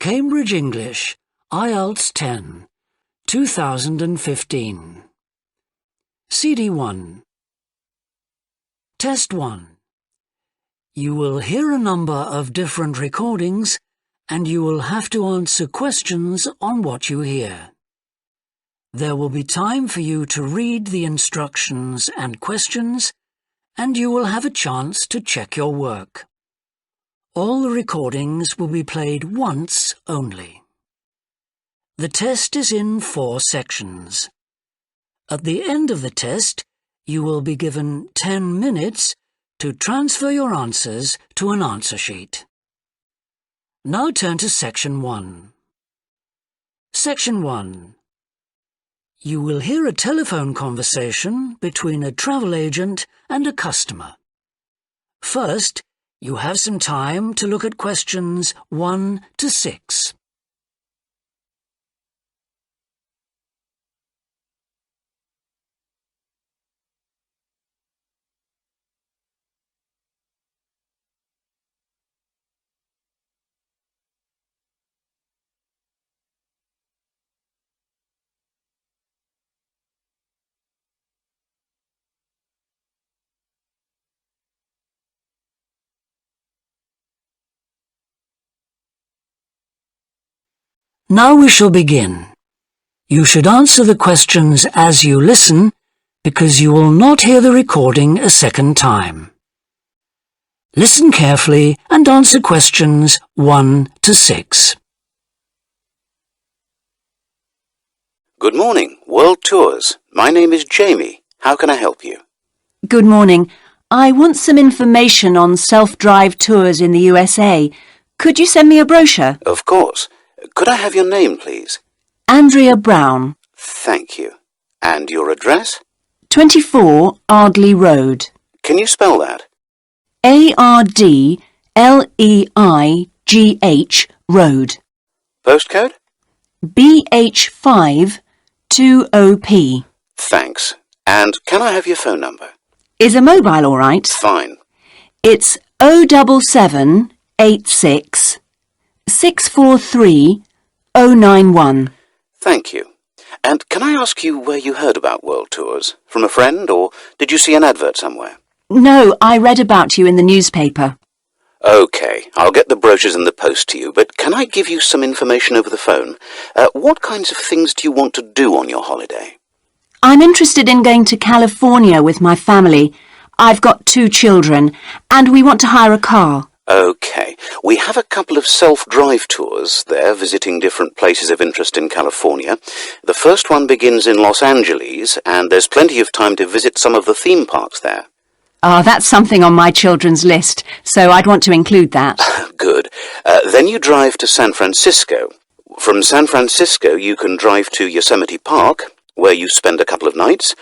Cambridge English, IELTS 10, 2015. CD1. Test 1. You will hear a number of different recordings and you will have to answer questions on what you hear. There will be time for you to read the instructions and questions, and you will have a chance to check your work. All the recordings will be played once only. The test is in 4 sections. At the end of the test, you will be given 10 minutes to transfer your answers to an answer sheet. Now turn to Section 1. Section 1. You will hear a telephone conversation between a travel agent and a customer. First, you have some time to look at questions 1 to 6. Now we shall begin. You should answer the questions as you listen, because you will not hear the recording a second time. Listen carefully and answer questions 1 to 6. Good morning, World Tours. My name is Jamie. How can I help you? Good morning. I want some information on self-drive tours in the USA. Could you send me a brochure? Of course. Could I have your name, please? Andrea Brown. Thank you. And your address? 24 Ardley Road. Can you spell that? ARDLEIGH Road. Postcode? BH5 2OP. Thanks. And can I have your phone number? Is a mobile all right? Fine. It's 07786 643 091. Thank you. And can I ask you where you heard about World Tours? From a friend, or did you see an advert somewhere? No, I read about you in the newspaper. OK, I'll get the brochures in the post to you, but can I give you some information over the phone? What kinds of things do you want to do on your holiday? I'm interested in going to California with my family. I've got 2 children, and we want to hire a car. OK, we have a couple of self-drive tours there, visiting different places of interest in California. The first one begins in Los Angeles, and there's plenty of time to visit some of the theme parks there. That's something on my children's list, so I'd want to include that. Good. Then you drive to San Francisco. From San Francisco, you can drive to Yosemite Park, where you spend a couple of nights.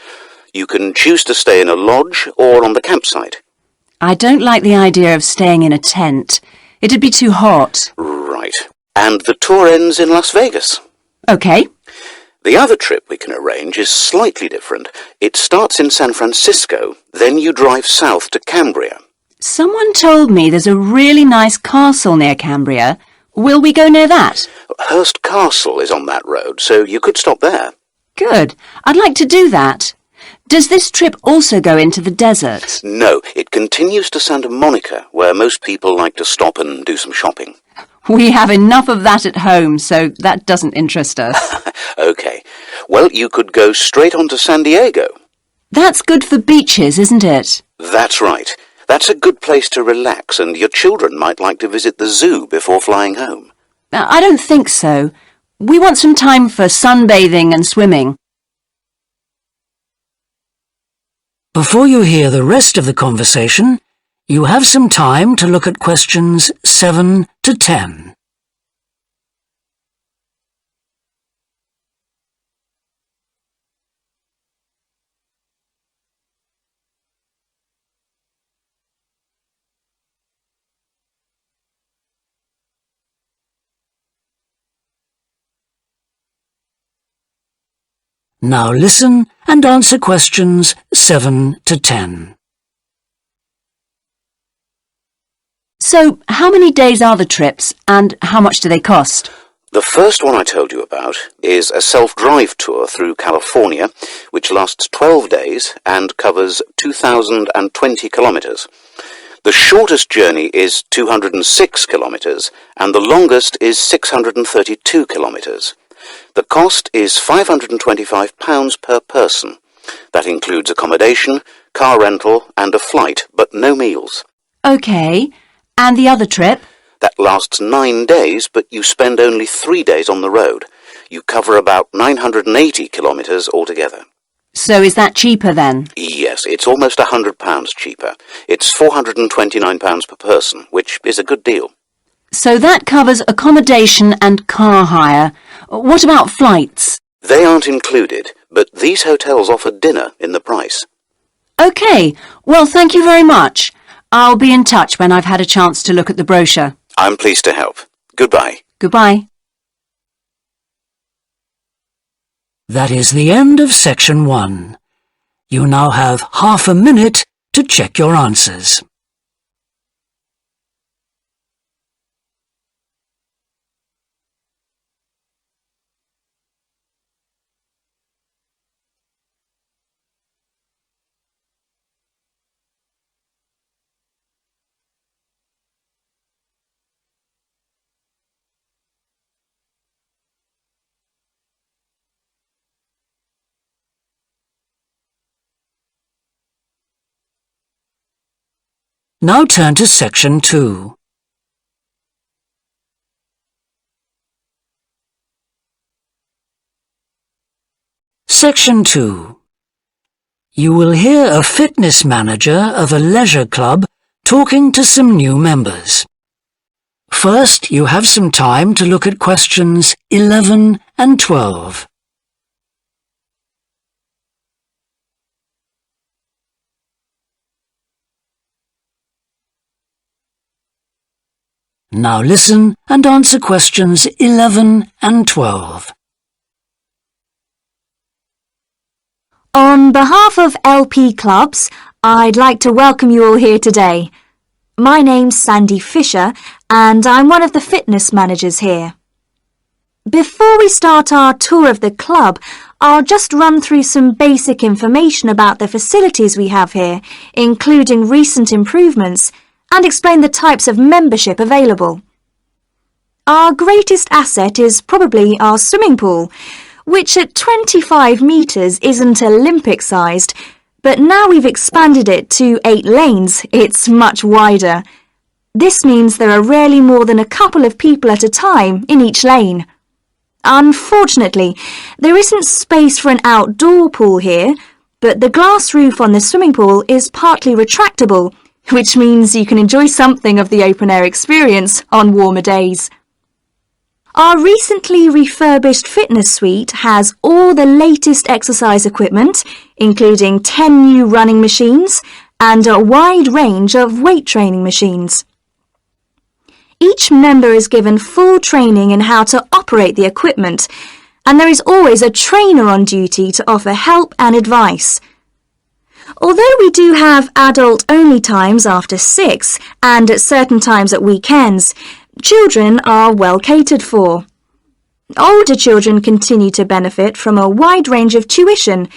You can choose to stay in a lodge or on the campsite. I don't like the idea of staying in a tent. It'd be too hot. Right. And the tour ends in Las Vegas. OK. The other trip we can arrange is slightly different. It starts in San Francisco, then you drive south to Cambria. Someone told me there's a really nice castle near Cambria. Will we go near that? Hearst Castle is on that road, so you could stop there. Good. I'd like to do that. Does this trip also go into the desert? No, it continues to Santa Monica, where most people like to stop and do some shopping. We have enough of that at home, so that doesn't interest us. OK. Well, you could go straight on to San Diego. That's good for beaches, isn't it? That's right. That's a good place to relax, and your children might like to visit the zoo before flying home. I don't think so. We want some time for sunbathing and swimming. Before you hear the rest of the conversation, you have some time to look at questions 7 to 10. Now listen and answer questions 7 to 10. So, how many days are the trips and how much do they cost? The first one I told you about is a self-drive tour through California, which lasts 12 days and covers 2,020 kilometers. The shortest journey is 206 kilometers and the longest is 632 kilometers. The cost is £525 per person. That includes accommodation, car rental and a flight, but no meals. OK, and the other trip? That lasts 9 days, but you spend only 3 days on the road. You cover about 980 kilometres altogether. So is that cheaper then? Yes, it's almost £100 cheaper. It's £429 per person, which is a good deal. So that covers accommodation and car hire. What about flights? They aren't included, but these hotels offer dinner in the price. OK, well thank you very much. I'll be in touch when I've had a chance to look at the brochure. I'm pleased to help. Goodbye. Goodbye. That is the end of section 1. You now have half a minute to check your answers. Now turn to section 2. Section 2. You will hear a fitness manager of a leisure club talking to some new members. First, you have some time to look at questions 11 and 12. Now listen and answer questions 11 and 12. On behalf of LP Clubs, I'd like to welcome you all here today. My name's Sandy Fisher and I'm one of the fitness managers here. Before we start our tour of the club, I'll just run through some basic information about the facilities we have here, including recent improvements, and explain the types of membership available. Our greatest asset is probably our swimming pool, which at 25 metres isn't Olympic-sized, but now we've expanded it to 8 lanes, it's much wider. This means there are rarely more than a couple of people at a time in each lane. Unfortunately, there isn't space for an outdoor pool here, but the glass roof on the swimming pool is partly retractable, which means you can enjoy something of the open-air experience on warmer days. Our recently refurbished fitness suite has all the latest exercise equipment, including 10 new running machines and a wide range of weight training machines. Each member is given full training in how to operate the equipment, and there is always a trainer on duty to offer help and advice. Although we do have adult-only times after 6 and at certain times at weekends, children are well catered for. Older children continue to benefit from a wide range of tuition,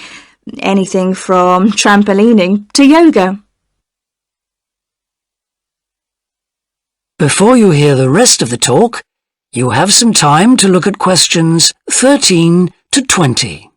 anything from trampolining to yoga. Before you hear the rest of the talk, you have some time to look at questions 13 to 20.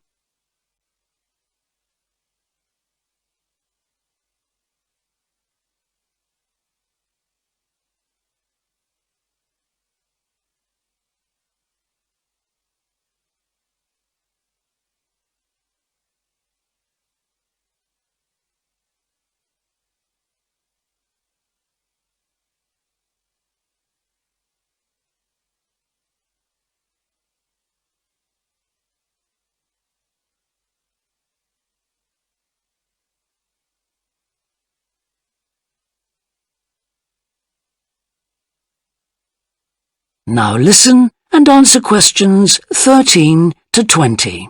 Now listen and answer questions 13 to 20.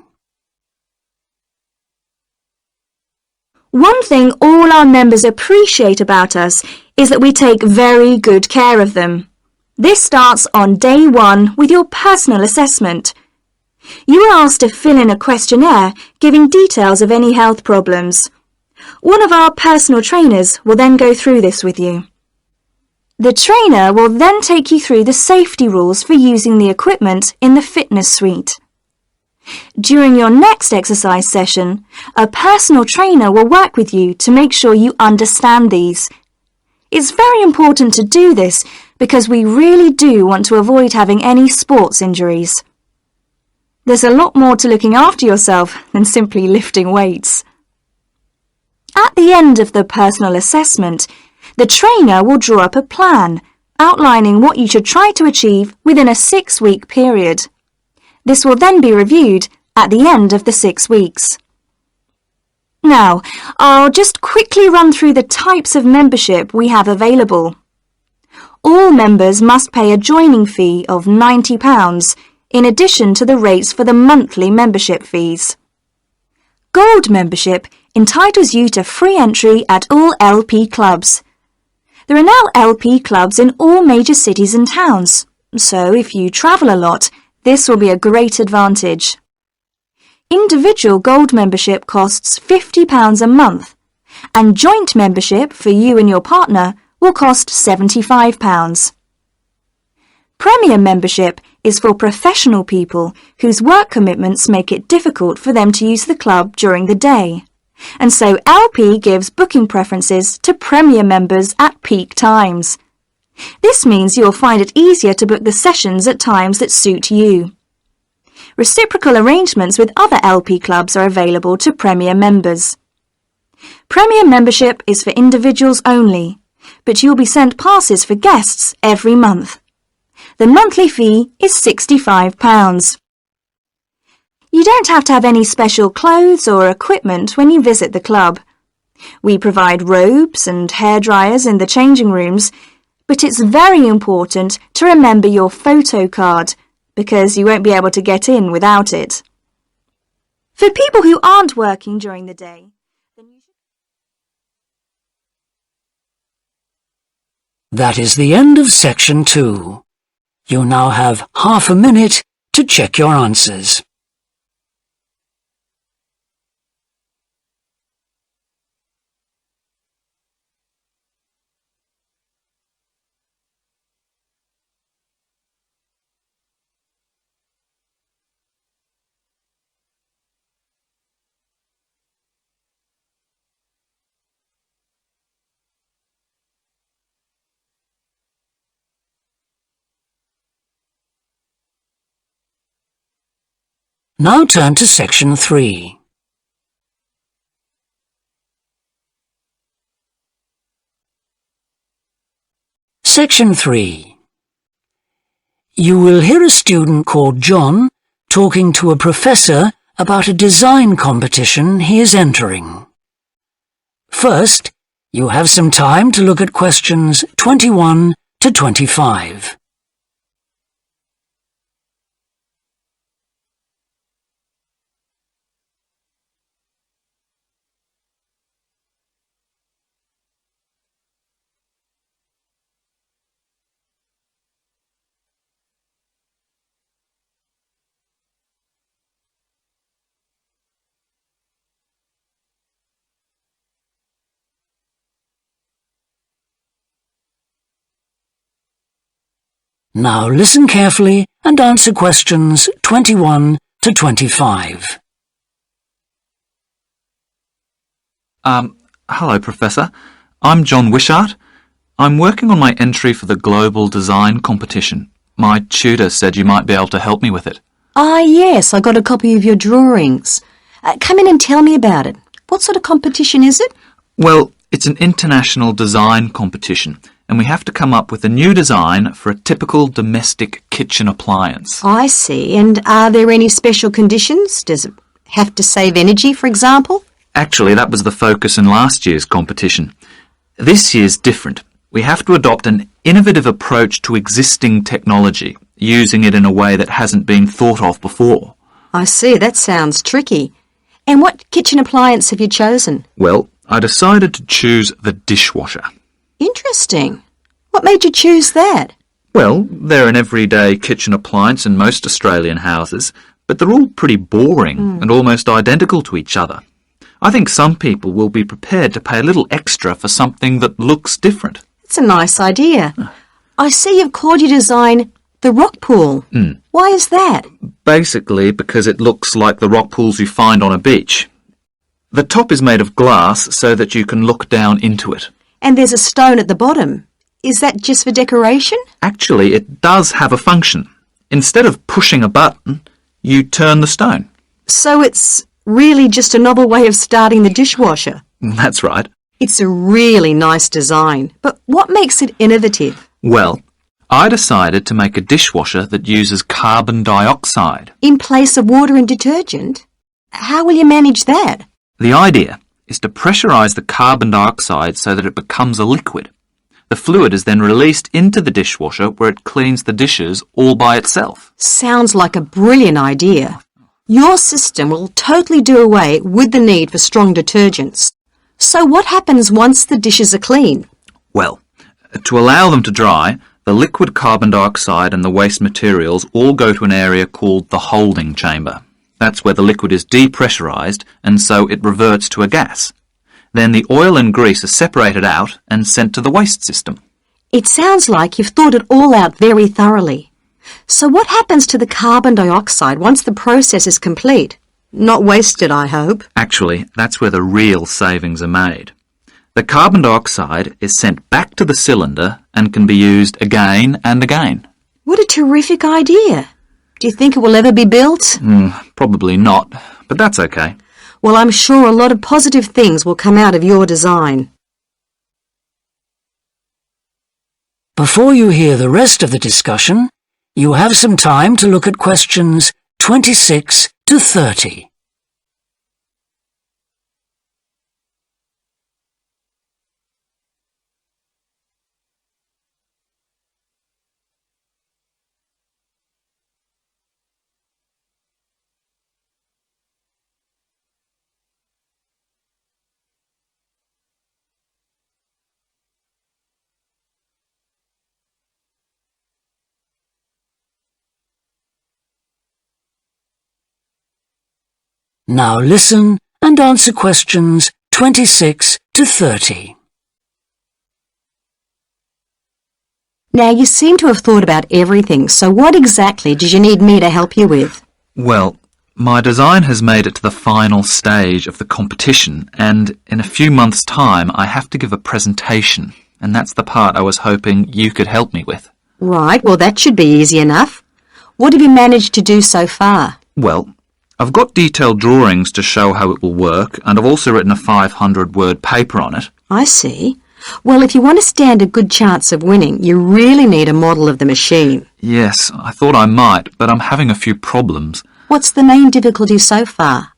One thing all our members appreciate about us is that we take very good care of them. This starts on day 1 with your personal assessment. You are asked to fill in a questionnaire giving details of any health problems. One of our personal trainers will then go through this with you. The trainer will then take you through the safety rules for using the equipment in the fitness suite. During your next exercise session, a personal trainer will work with you to make sure you understand these. It's very important to do this because we really do want to avoid having any sports injuries. There's a lot more to looking after yourself than simply lifting weights. At the end of the personal assessment, the trainer will draw up a plan outlining what you should try to achieve within a 6-week period. This will then be reviewed at the end of the 6 weeks. Now, I'll just quickly run through the types of membership we have available. All members must pay a joining fee of £90 in addition to the rates for the monthly membership fees. Gold membership entitles you to free entry at all LP clubs. There are now LP clubs in all major cities and towns, so if you travel a lot, this will be a great advantage. Individual gold membership costs £50 a month, and joint membership for you and your partner will cost £75. Premium membership is for professional people whose work commitments make it difficult for them to use the club during the day, and so LP gives booking preferences to Premier members at peak times. This means you'll find it easier to book the sessions at times that suit you. Reciprocal arrangements with other LP clubs are available to Premier members. Premier membership is for individuals only, but you'll be sent passes for guests every month. The monthly fee is £65. You don't have to have any special clothes or equipment when you visit the club. We provide robes and hairdryers in the changing rooms, but it's very important to remember your photo card because you won't be able to get in without it. For people who aren't working during the day, That is the end of section 2. You now have half a minute to check your answers. Now turn to section 3. Section 3. You will hear a student called John talking to a professor about a design competition he is entering. First, you have some time to look at questions 21 to 25. Now listen carefully and answer questions 21 to 25. Hello, Professor. I'm John Wishart. I'm working on my entry for the Global Design Competition. My tutor said you might be able to help me with it. Ah, yes, I got a copy of your drawings. Come in and tell me about it. What sort of competition is it? Well, it's an international design competition, and we have to come up with a new design for a typical domestic kitchen appliance. I see. And are there any special conditions? Does it have to save energy, for example? Actually, that was the focus in last year's competition. This year's different. We have to adopt an innovative approach to existing technology, using it in a way that hasn't been thought of before. I see. That sounds tricky. And what kitchen appliance have you chosen? Well, I decided to choose the dishwasher. Interesting. What made you choose that? Well, they're an everyday kitchen appliance in most Australian houses, but they're all pretty boring and almost identical to each other. I think some people will be prepared to pay a little extra for something that looks different. It's a nice idea. I see you've called your design the rock pool. Why is that? Basically because it looks like the rock pools you find on a beach. The top is made of glass so that you can look down into it. And there's a stone at the bottom. Is that just for decoration? Actually, it does have a function. Instead of pushing a button, you turn the stone. So it's really just a novel way of starting the dishwasher. That's right. It's a really nice design, but what makes it innovative? Well, I decided to make a dishwasher that uses carbon dioxide. In place of water and detergent? How will you manage that? The idea is to pressurize the carbon dioxide so that it becomes a liquid. The fluid is then released into the dishwasher where it cleans the dishes all by itself. Sounds like a brilliant idea. Your system will totally do away with the need for strong detergents. So what happens once the dishes are clean? Well, to allow them to dry, the liquid carbon dioxide and the waste materials all go to an area called the holding chamber. That's where the liquid is depressurized and so it reverts to a gas. Then the oil and grease are separated out and sent to the waste system. It sounds like you've thought it all out very thoroughly. So what happens to the carbon dioxide once the process is complete? Not wasted, I hope. Actually, that's where the real savings are made. The carbon dioxide is sent back to the cylinder and can be used again and again. What a terrific idea. Do you think it will ever be built? Probably not, but that's okay. Well, I'm sure a lot of positive things will come out of your design. Before you hear the rest of the discussion, you have some time to look at questions 26 to 30. Now listen and answer questions 26 to 30. Now, you seem to have thought about everything, so what exactly did you need me to help you with? Well, my design has made it to the final stage of the competition, and in a few months' time I have to give a presentation, and that's the part I was hoping you could help me with. Right, well that should be easy enough. What have you managed to do so far? Well, I've got detailed drawings to show how it will work, and I've also written a 500-word paper on it. I see. Well, if you want to stand a good chance of winning, you really need a model of the machine. Yes, I thought I might, but I'm having a few problems. What's the main difficulty so far?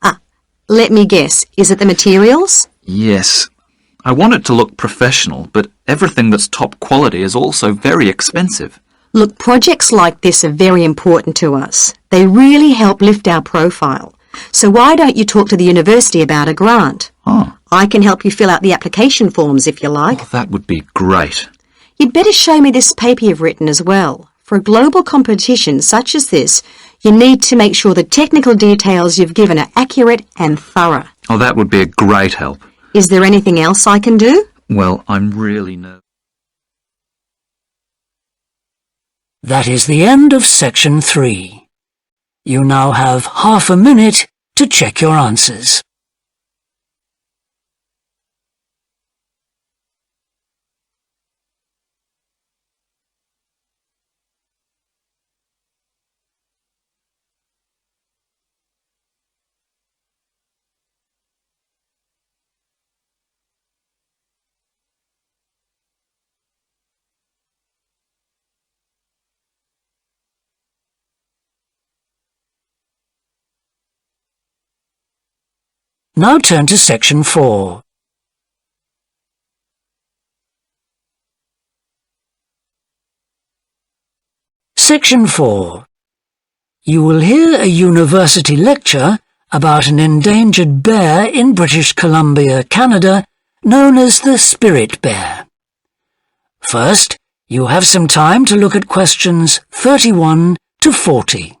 Let me guess. Is it the materials? Yes. I want it to look professional, but everything that's top quality is also very expensive. Look, projects like this are very important to us. They really help lift our profile. So why don't you talk to the university about a grant? Oh. I can help you fill out the application forms if you like. Oh, that would be great. You'd better show me this paper you've written as well. For a global competition such as this, you need to make sure the technical details you've given are accurate and thorough. Oh, that would be a great help. Is there anything else I can do? Well, I'm really nervous. That is the end of section 3. You now have half a minute to check your answers. Now turn to section 4. Section 4. You will hear a university lecture about an endangered bear in British Columbia, Canada, known as the spirit bear. First, you have some time to look at questions 31 to 40.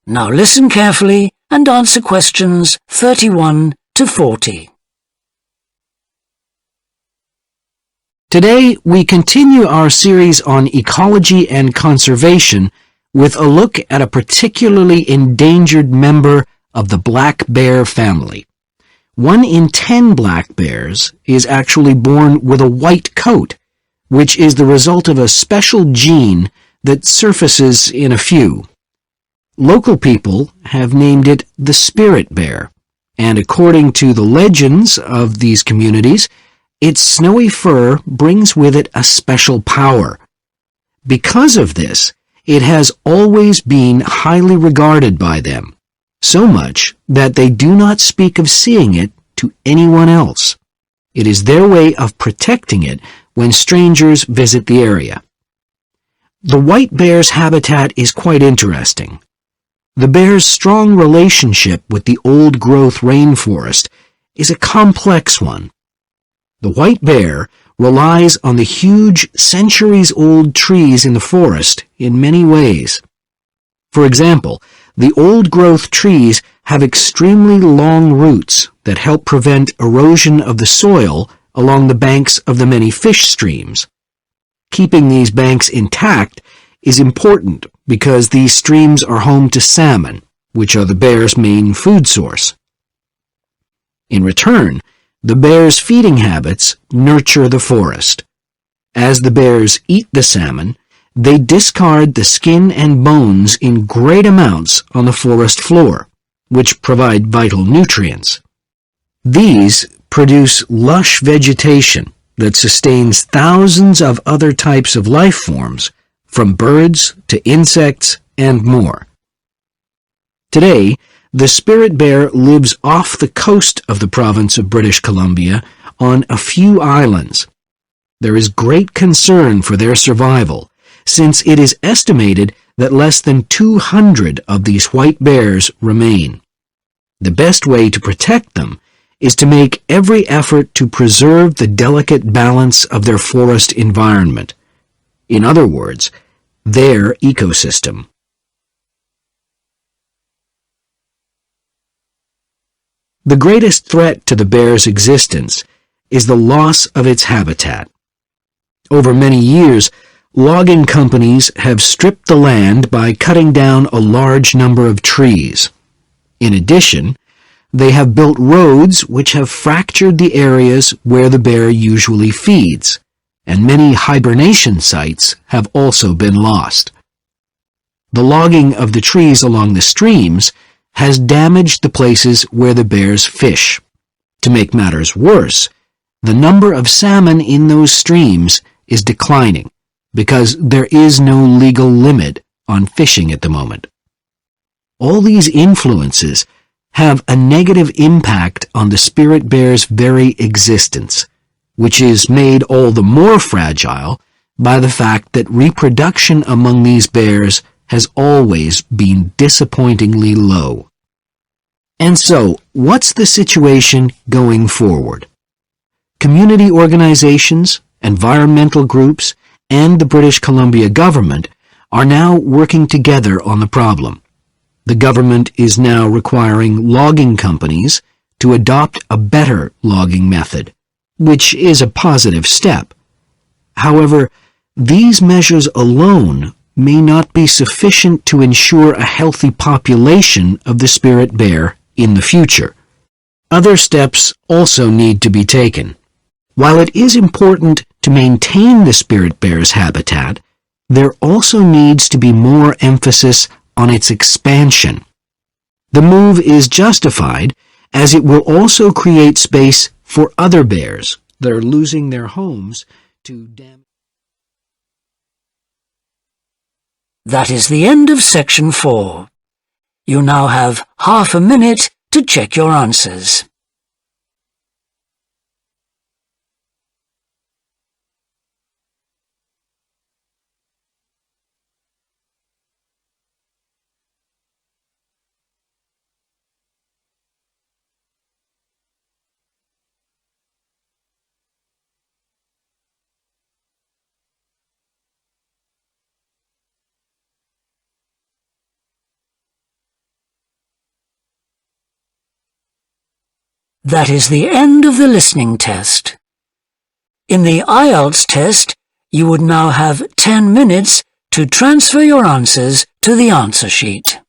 Now listen carefully and answer questions 31 to 40. Today, we continue our series on ecology and conservation with a look at a particularly endangered member of the black bear family. 1 in 10 black bears is actually born with a white coat, which is the result of a special gene that surfaces in a few. Local people have named it the spirit bear, and according to the legends of these communities, its snowy fur brings with it a special power. Because of this, it has always been highly regarded by them, so much that they do not speak of seeing it to anyone else. It is their way of protecting it when strangers visit the area. The white bear's habitat is quite interesting. The bear's strong relationship with the old-growth rainforest is a complex one. The white bear relies on the huge, centuries-old trees in the forest in many ways. For example, the old-growth trees have extremely long roots that help prevent erosion of the soil along the banks of the many fish streams. Keeping these banks intact is important because these streams are home to salmon, which are the bear's main food source. In return, the bear's feeding habits nurture the forest. As the bears eat the salmon, they discard the skin and bones in great amounts on the forest floor, which provide vital nutrients. These produce lush vegetation that sustains thousands of other types of life forms, from birds to insects and more. Today, the spirit bear lives off the coast of the province of British Columbia on a few islands. There is great concern for their survival, since it is estimated that less than 200 of these white bears remain. The best way to protect them is to make every effort to preserve the delicate balance of their forest environment. In other words, their ecosystem. The greatest threat to the bear's existence is the loss of its habitat. Over many years, logging companies have stripped the land by cutting down a large number of trees. In addition, they have built roads which have fractured the areas where the bear usually feeds, and many hibernation sites have also been lost. The logging of the trees along the streams has damaged the places where the bears fish. To make matters worse, the number of salmon in those streams is declining because there is no legal limit on fishing at the moment. All these influences have a negative impact on the spirit bear's very existence, which is made all the more fragile by the fact that reproduction among these bears has always been disappointingly low. And so, what's the situation going forward? Community organizations, environmental groups, and the British Columbia government are now working together on the problem. The government is now requiring logging companies to adopt a better logging method, which is a positive step. However, these measures alone may not be sufficient to ensure a healthy population of the spirit bear in the future. Other steps also need to be taken. While it is important to maintain the spirit bear's habitat, there also needs to be more emphasis on its expansion. The move is justified as it will also create space for other bears that are losing their homes to damage. That is the end of section 4. You now have half a minute to check your answers. That is the end of the listening test. In the IELTS test, you would now have 10 minutes to transfer your answers to the answer sheet.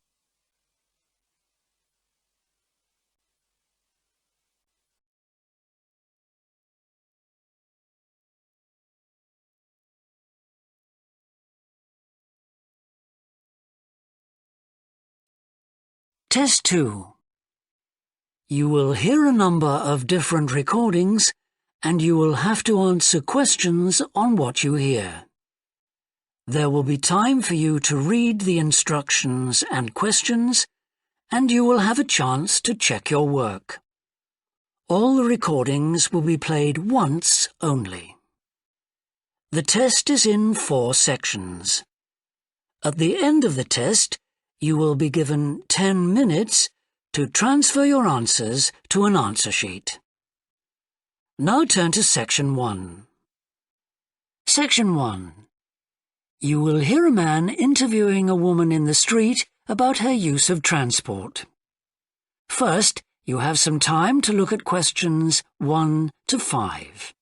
Test 2. You will hear a number of different recordings and you will have to answer questions on what you hear. There will be time for you to read the instructions and questions, and you will have a chance to check your work. All the recordings will be played once only. The test is in 4 sections. At the end of the test, you will be given 10 minutes to transfer your answers to an answer sheet. Now turn to Section 1. Section 1. You will hear a man interviewing a woman in the street about her use of transport. First, you have some time to look at questions 1 to 5.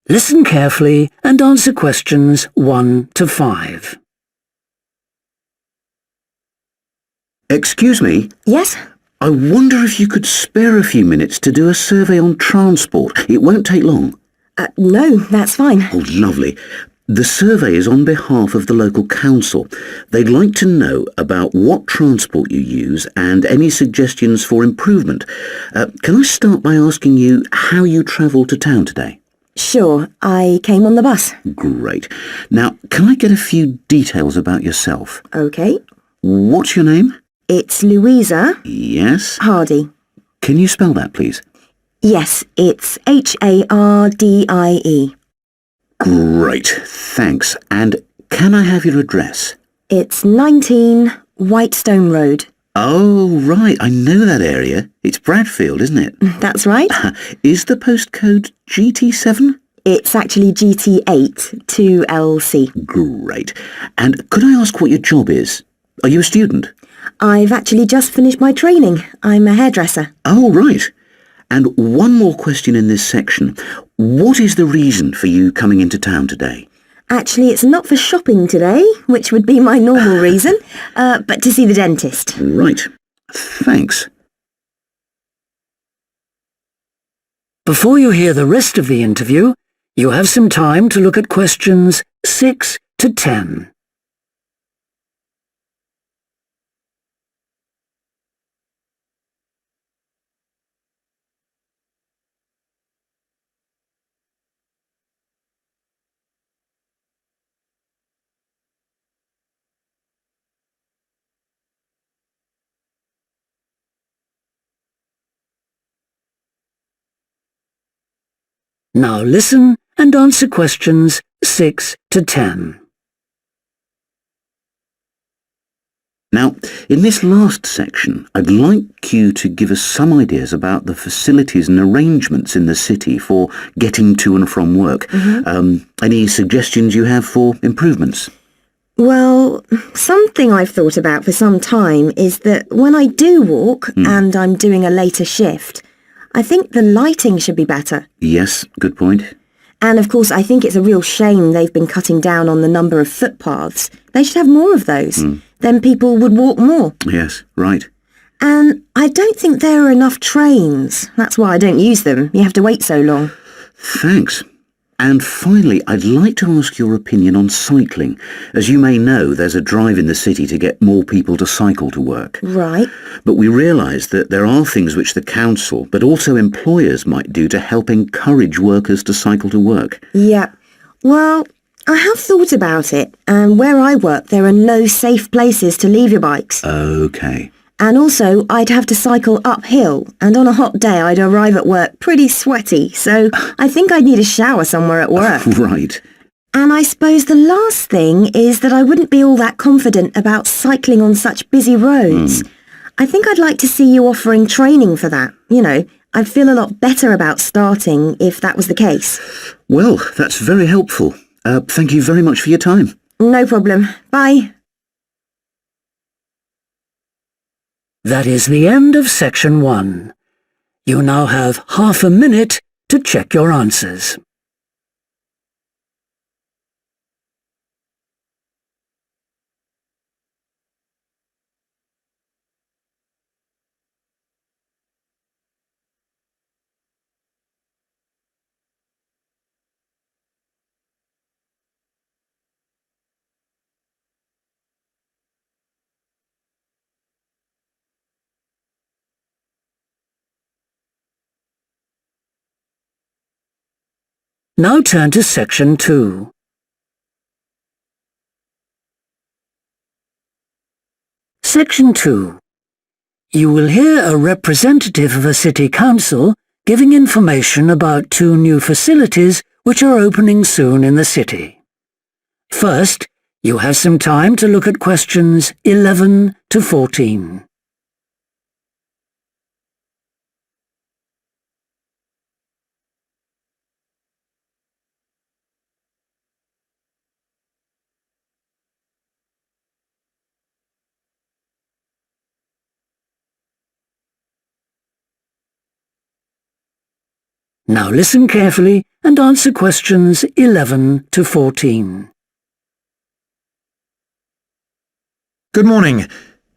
Listen carefully and answer questions 1 to 5. Excuse me, Yes? I wonder if you could spare a few minutes to do a survey on transport. It won't take long. No, that's fine. Oh, lovely. The survey is on behalf of the local council. They'd like to know about what transport you use and any suggestions for improvement. Can I start by asking you how you travelled to town today? Sure, I came on the bus. Great. Now, can I get a few details about yourself? Okay. What's your name? It's Louisa Yes. Hardy. Can you spell that, please? Yes, it's Hardie. Great, thanks. And can I have your address? It's 19 Whitestone Road. Oh, right, I know that area. It's Bradfield, isn't it? That's right. Is the postcode GT7? It's actually GT8 2LC. Great. And could I ask what your job is? Are you a student? I've actually just finished my training. I'm a hairdresser. Oh, right. And one more question in this section. What is the reason for you coming into town today? Actually, it's not for shopping today, which would be my normal reason, but to see the dentist. Right. Thanks. Before you hear the rest of the interview, you have some time to look at questions 6 to 10. Now listen and answer questions 6 to 10. Now, in this last section, I'd like you to give us some ideas about the facilities and arrangements in the city for getting to and from work. Any suggestions you have for improvements? Well, something I've thought about for some time is that when I do walk and I'm doing a later shift, I think the lighting should be better. Yes, good point. And of course, I think it's a real shame they've been cutting down on the number of footpaths. They should have more of those. Then people would walk more. Yes, right. And I don't think there are enough trains. That's why I don't use them. You have to wait so long. Thanks. And finally, I'd like to ask your opinion on cycling. As you may know, there's a drive in the city to get more people to cycle to work. Right. But we realise that there are things which the council, but also employers might do to help encourage workers to cycle to work. Yeah. Well, I have thought about it, and where I work there are no safe places to leave your bikes. OK. And also, I'd have to cycle uphill, and on a hot day I'd arrive at work pretty sweaty, so I think I'd need a shower somewhere at work. Right. And I suppose the last thing is that I wouldn't be all that confident about cycling on such busy roads. I think I'd like to see you offering training for that. You know, I'd feel a lot better about starting if that was the case. Well, that's very helpful. Thank you very much for your time. No problem. Bye. That is the end of section 1. You now have half a minute to check your answers. Now turn to section 2. Section 2. You will hear a representative of a city council giving information about 2 new facilities which are opening soon in the city. First, you have some time to look at questions 11 to 14. Now listen carefully and answer questions 11 to 14. Good morning.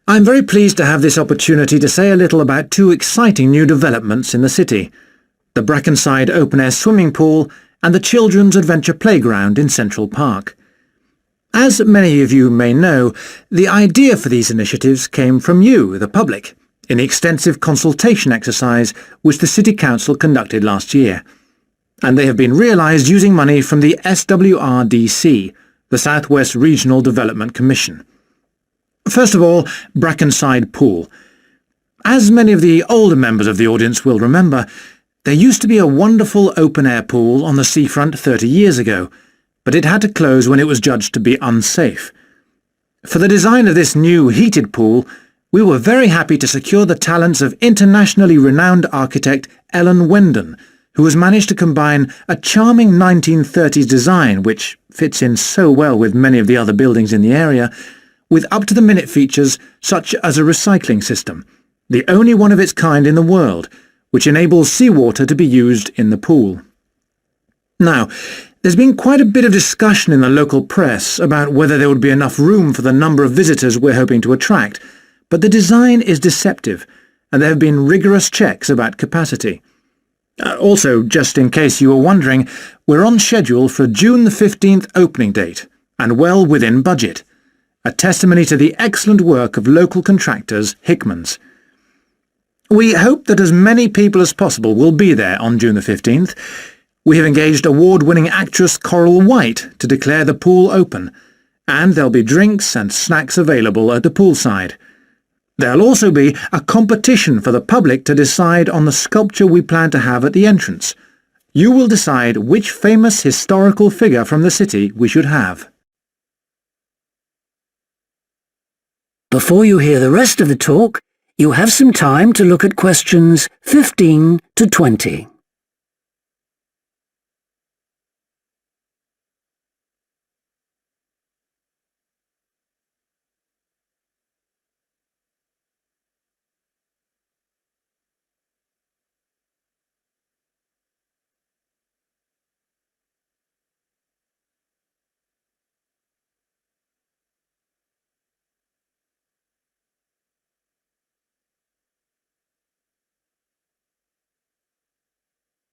I'm very pleased to have this opportunity to say a little about 2 exciting new developments in the city: the Brackenside open-air swimming pool and the Children's Adventure Playground in Central Park. As many of you may know, the idea for these initiatives came from you, the public, in the extensive consultation exercise which the City Council conducted last year, and they have been realised using money from the SWRDC, the South West Regional Development Commission. First of all, Brackenside Pool. As many of the older members of the audience will remember, there used to be a wonderful open-air pool on the seafront 30 years ago, but it had to close when it was judged to be unsafe. For the design of this new heated pool, we were very happy to secure the talents of internationally renowned architect Ellen Wendon, who has managed to combine a charming 1930s design, which fits in so well with many of the other buildings in the area, with up-to-the-minute features such as a recycling system, the only one of its kind in the world, which enables seawater to be used in the pool. Now, there's been quite a bit of discussion in the local press about whether there would be enough room for the number of visitors we're hoping to attract, but the design is deceptive, and there have been rigorous checks about capacity. Also, just in case you were wondering, we're on schedule for June the 15th opening date, and well within budget, a testimony to the excellent work of local contractors Hickman's. We hope that as many people as possible will be there on June the 15th. We have engaged award-winning actress Coral White to declare the pool open, and there'll be drinks and snacks available at the poolside. There'll also be a competition for the public to decide on the sculpture we plan to have at the entrance. You will decide which famous historical figure from the city we should have. Before you hear the rest of the talk, you have some time to look at questions 15 to 20.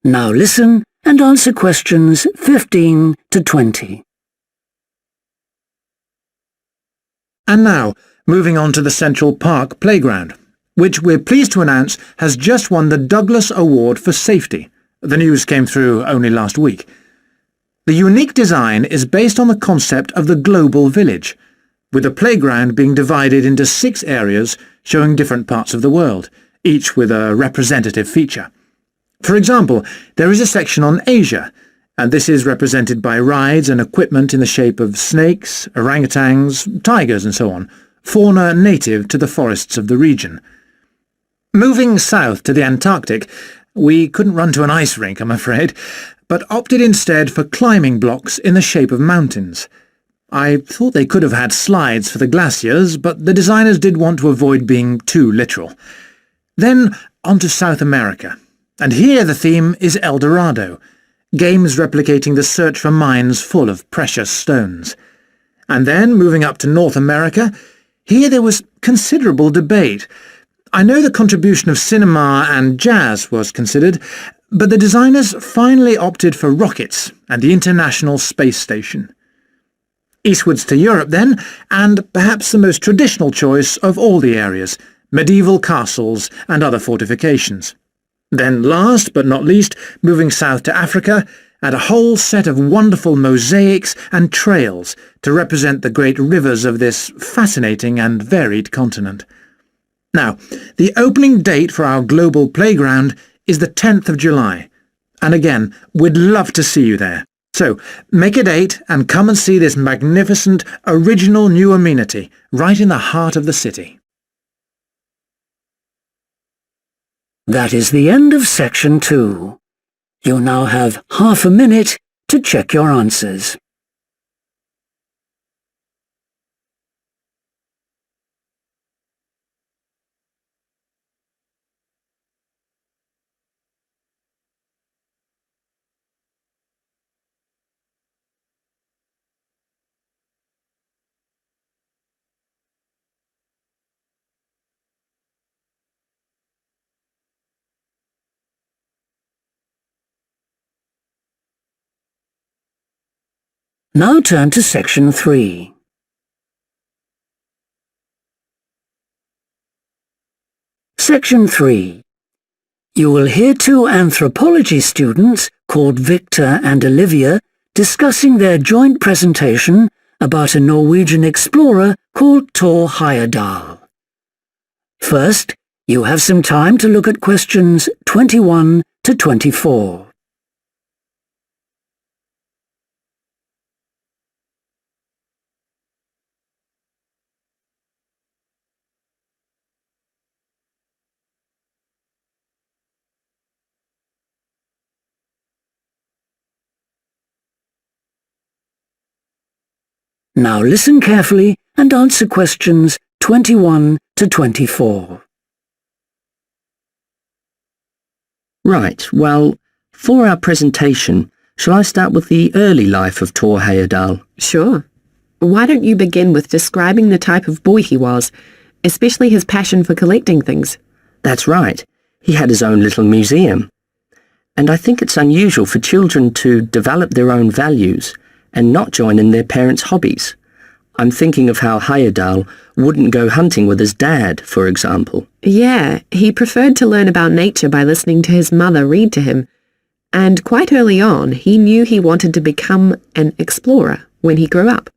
Now listen and answer questions 15 to 20. And now, moving on to the Central Park Playground, which we're pleased to announce has just won the Douglas Award for Safety. The news came through only last week. The unique design is based on the concept of the global village, with the playground being divided into 6 areas showing different parts of the world, each with a representative feature. For example, there is a section on Asia, and this is represented by rides and equipment in the shape of snakes, orangutans, tigers and so on, fauna native to the forests of the region. Moving south to the Antarctic, we couldn't run to an ice rink, I'm afraid, but opted instead for climbing blocks in the shape of mountains. I thought they could have had slides for the glaciers, but the designers did want to avoid being too literal. Then on to South America. And here the theme is El Dorado, games replicating the search for mines full of precious stones. And then, moving up to North America, here there was considerable debate. I know the contribution of cinema and jazz was considered, but the designers finally opted for rockets and the International Space Station. Eastwards to Europe then, and perhaps the most traditional choice of all the areas, medieval castles and other fortifications. Then last but not least, moving south to Africa, and a whole set of wonderful mosaics and trails to represent the great rivers of this fascinating and varied continent. Now, the opening date for our global playground is the 10th of July, and again, we'd love to see you there. So, make a date and come and see this magnificent, original new amenity right in the heart of the city. That is the end of section 2. You now have half a minute to check your answers. Now turn to section 3. Section 3. You will hear 2 anthropology students called Victor and Olivia discussing their joint presentation about a Norwegian explorer called Thor Heyerdahl. First, you have some time to look at questions 21 to 24. Now listen carefully and answer questions 21 to 24. Right, well, for our presentation, shall I start with the early life of Thor Heyerdahl? Sure. Why don't you begin with describing the type of boy he was, especially his passion for collecting things? That's right. He had his own little museum. And I think it's unusual for children to develop their own values and not join in their parents' hobbies. I'm thinking of how Heyerdahl wouldn't go hunting with his dad, for example. Yeah, he preferred to learn about nature by listening to his mother read to him. And quite early on, he knew he wanted to become an explorer when he grew up.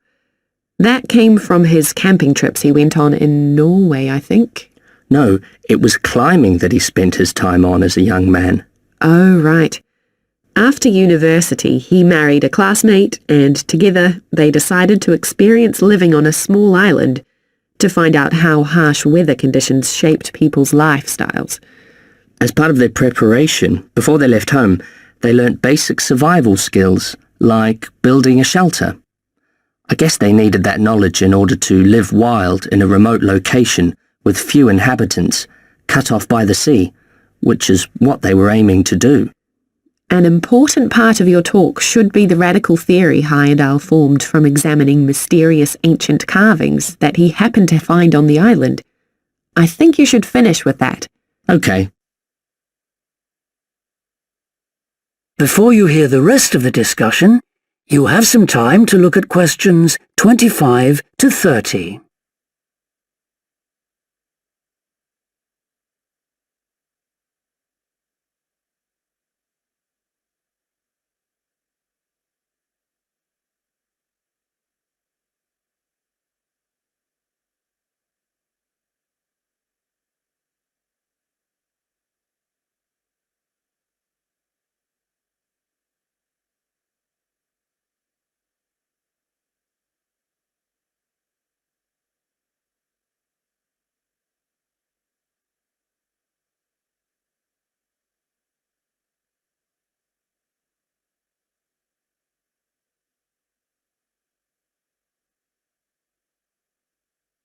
That came from his camping trips he went on in Norway, I think. No, it was climbing that he spent his time on as a young man. Oh, right. After university, he married a classmate and together they decided to experience living on a small island to find out how harsh weather conditions shaped people's lifestyles. As part of their preparation, before they left home, they learnt basic survival skills, like building a shelter. I guess they needed that knowledge in order to live wild in a remote location with few inhabitants, cut off by the sea, which is what they were aiming to do. An important part of your talk should be the radical theory Heyerdahl formed from examining mysterious ancient carvings that he happened to find on the island. I think you should finish with that. Okay. Before you hear the rest of the discussion, you have some time to look at questions 25 to 30.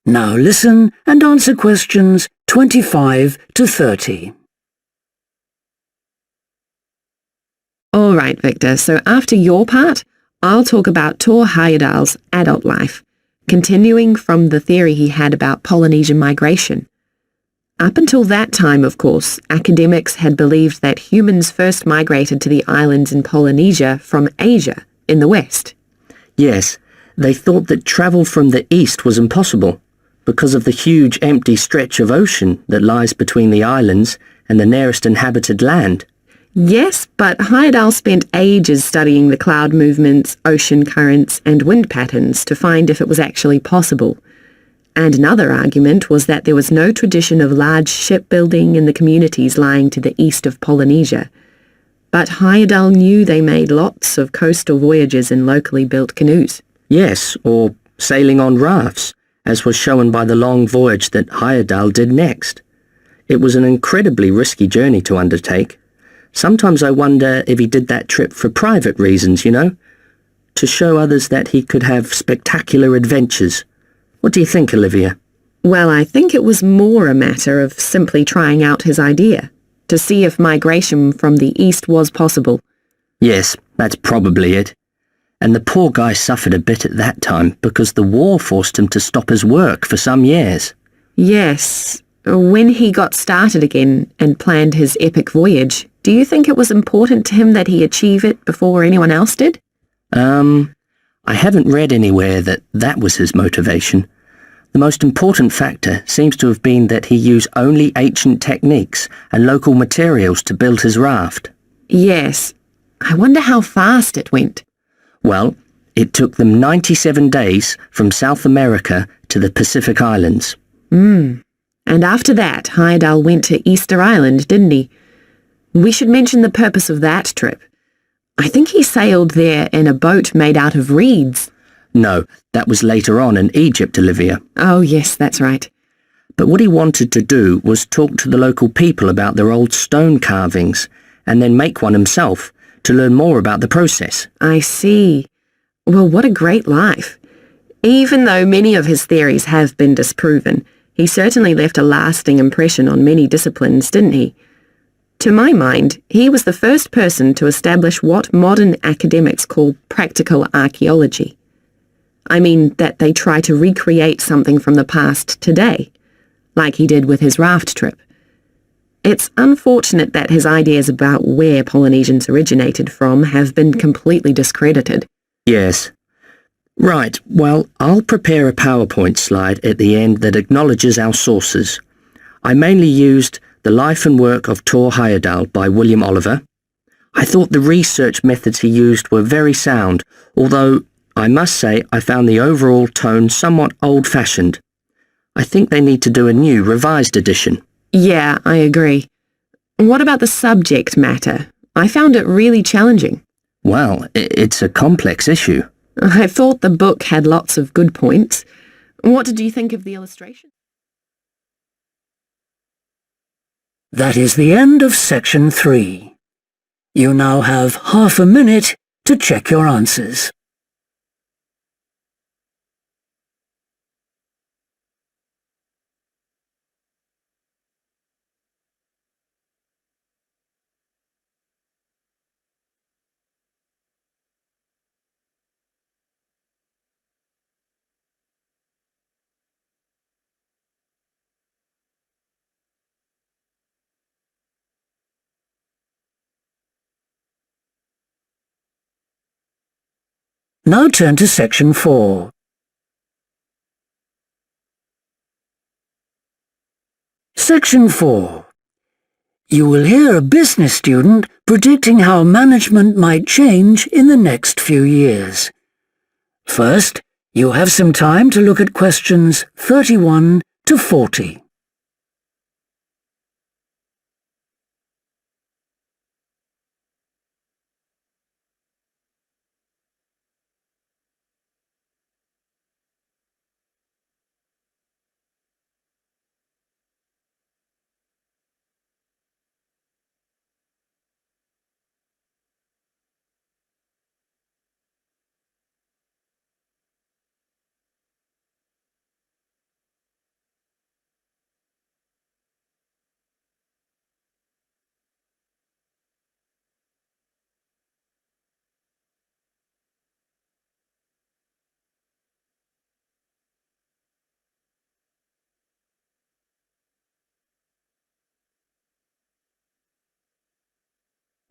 Now listen and answer questions 25 to 30. All right, Victor, so after your part, I'll talk about Thor Heyerdahl's adult life, continuing from the theory he had about Polynesian migration. Up until that time, of course, academics had believed that humans first migrated to the islands in Polynesia from Asia in the west. Yes, they thought that travel from the east was impossible because of the huge empty stretch of ocean that lies between the islands and the nearest inhabited land. Yes, but Heyerdahl spent ages studying the cloud movements, ocean currents, and wind patterns to find if it was actually possible. And another argument was that there was no tradition of large shipbuilding in the communities lying to the east of Polynesia. But Heyerdahl knew they made lots of coastal voyages in locally built canoes. Yes, or sailing on rafts, as was shown by the long voyage that Heyerdahl did next. It was an incredibly risky journey to undertake. Sometimes I wonder if he did that trip for private reasons, you know, to show others that he could have spectacular adventures. What do you think, Olivia? Well, I think it was more a matter of simply trying out his idea, to see if migration from the east was possible. Yes, that's probably it. And the poor guy suffered a bit at that time because the war forced him to stop his work for some years. Yes. When he got started again and planned his epic voyage, do you think it was important to him that he achieve it before anyone else did? I haven't read anywhere that that was his motivation. The most important factor seems to have been that he used only ancient techniques and local materials to build his raft. Yes. I wonder how fast it went. Well, it took them 97 days from South America to the Pacific Islands. And after that, Heyerdahl went to Easter Island, didn't he? We should mention the purpose of that trip. I think he sailed there in a boat made out of reeds. No, that was later on in Egypt, Olivia. Oh, yes, that's right. But what he wanted to do was talk to the local people about their old stone carvings and then make one himself to learn more about the process. I see. Well, what a great life. Even though many of his theories have been disproven, he certainly left a lasting impression on many disciplines, didn't he? To my mind, he was the first person to establish what modern academics call practical archaeology. I mean that they try to recreate something from the past today, like he did with his raft trip. It's unfortunate that his ideas about where Polynesians originated from have been completely discredited. Yes. Right, well, I'll prepare a PowerPoint slide at the end that acknowledges our sources. I mainly used The Life and Work of Thor Heyerdahl by William Oliver. I thought the research methods he used were very sound, although I must say I found the overall tone somewhat old-fashioned. I think they need to do a new, revised edition. Yeah, I agree. What about the subject matter? I found it really challenging. Well, it's a complex issue. I thought the book had lots of good points. What did you think of the illustration? That is the end of section 3. You now have half a minute to check your answers. Now turn to section 4. Section 4. You will hear a business student predicting how management might change in the next few years. First, you have some time to look at questions 31 to 40.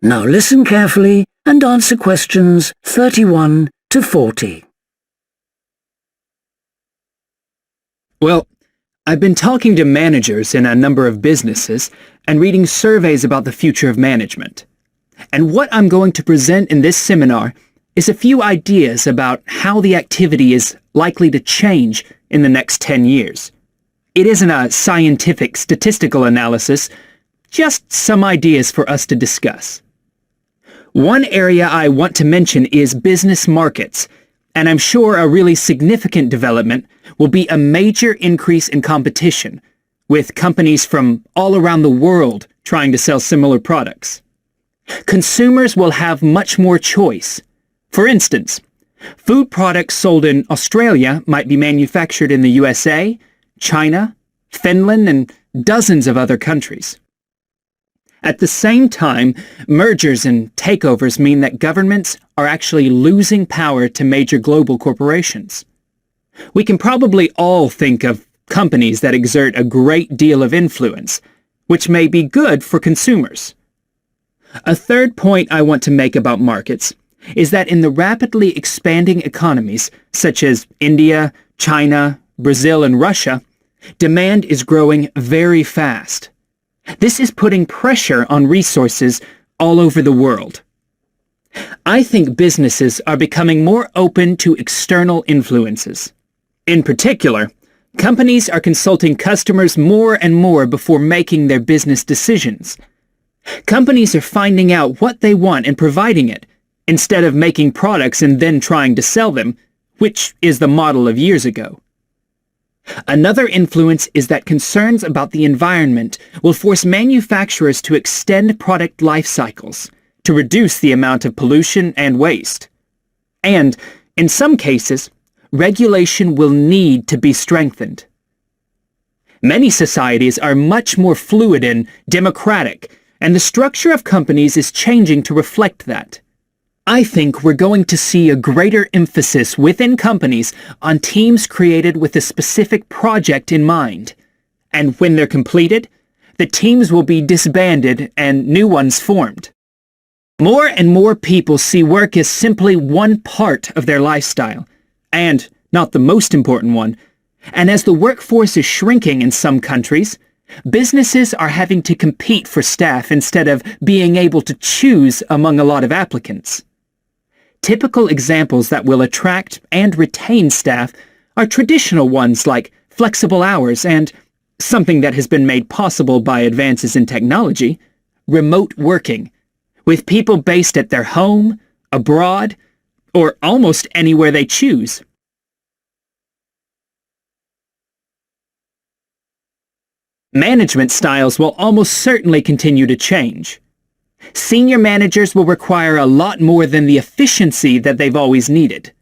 Now listen carefully and answer questions 31 to 40. Well, I've been talking to managers in a number of businesses and reading surveys about the future of management. And what I'm going to present in this seminar is a few ideas about how the activity is likely to change in the next 10 years. It isn't a scientific statistical analysis, just some ideas for us to discuss. One area I want to mention is business markets, and I'm sure a really significant development will be a major increase in competition, with companies from all around the world trying to sell similar products. Consumers will have much more choice. For instance, food products sold in Australia might be manufactured in the USA, China, Finland, and dozens of other countries. At the same time, mergers and takeovers mean that governments are actually losing power to major global corporations. We can probably all think of companies that exert a great deal of influence, which may be good for consumers. A third point I want to make about markets is that in the rapidly expanding economies such as India, China, Brazil, and Russia, demand is growing very fast. This is putting pressure on resources all over the world. I think businesses are becoming more open to external influences. In particular, companies are consulting customers more and more before making their business decisions. Companies are finding out what they want and providing it, instead of making products and then trying to sell them, which is the model of years ago. Another influence is that concerns about the environment will force manufacturers to extend product life cycles to reduce the amount of pollution and waste. And, in some cases, regulation will need to be strengthened. Many societies are much more fluid and democratic, and the structure of companies is changing to reflect that. I think we're going to see a greater emphasis within companies on teams created with a specific project in mind. And when they're completed, the teams will be disbanded and new ones formed. More and more people see work as simply one part of their lifestyle, and not the most important one. And as the workforce is shrinking in some countries, businesses are having to compete for staff instead of being able to choose among a lot of applicants. Typical examples that will attract and retain staff are traditional ones like flexible hours and, something that has been made possible by advances in technology, remote working, with people based at their home, abroad, or almost anywhere they choose. Management styles will almost certainly continue to change. Senior managers will require a lot more than the efficiency that they've always needed.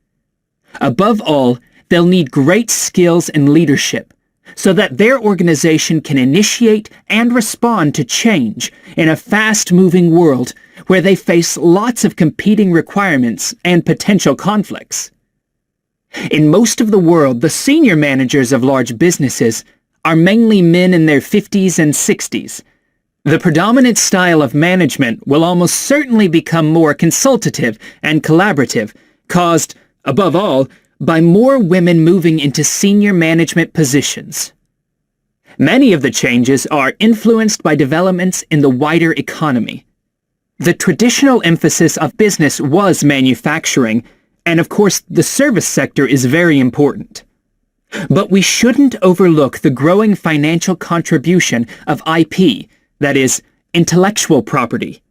Above all, they'll need great skills in leadership so that their organization can initiate and respond to change in a fast-moving world where they face lots of competing requirements and potential conflicts. In most of the world, the senior managers of large businesses are mainly men in their 50s and 60s. The predominant style of management will almost certainly become more consultative and collaborative, caused, above all, by more women moving into senior management positions. Many of the changes are influenced by developments in the wider economy. The traditional emphasis of business was manufacturing, and of course the service sector is very important. But we shouldn't overlook the growing financial contribution of IP, that is, intellectual property.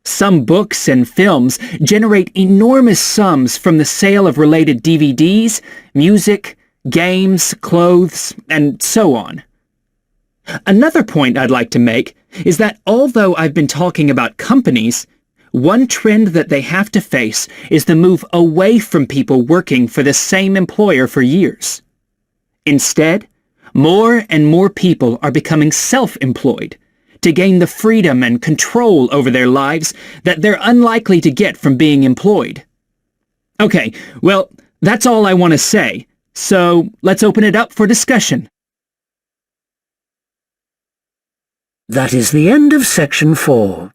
Some books and films generate enormous sums from the sale of related DVDs, music, games, clothes, and so on. Another point I'd like to make is that although I've been talking about companies, one trend that they have to face is the move away from people working for the same employer for years. Instead, more and more people are becoming self-employed to gain the freedom and control over their lives that they're unlikely to get from being employed. Okay, well, that's all I want to say, so let's open it up for discussion. That is the end of section 4.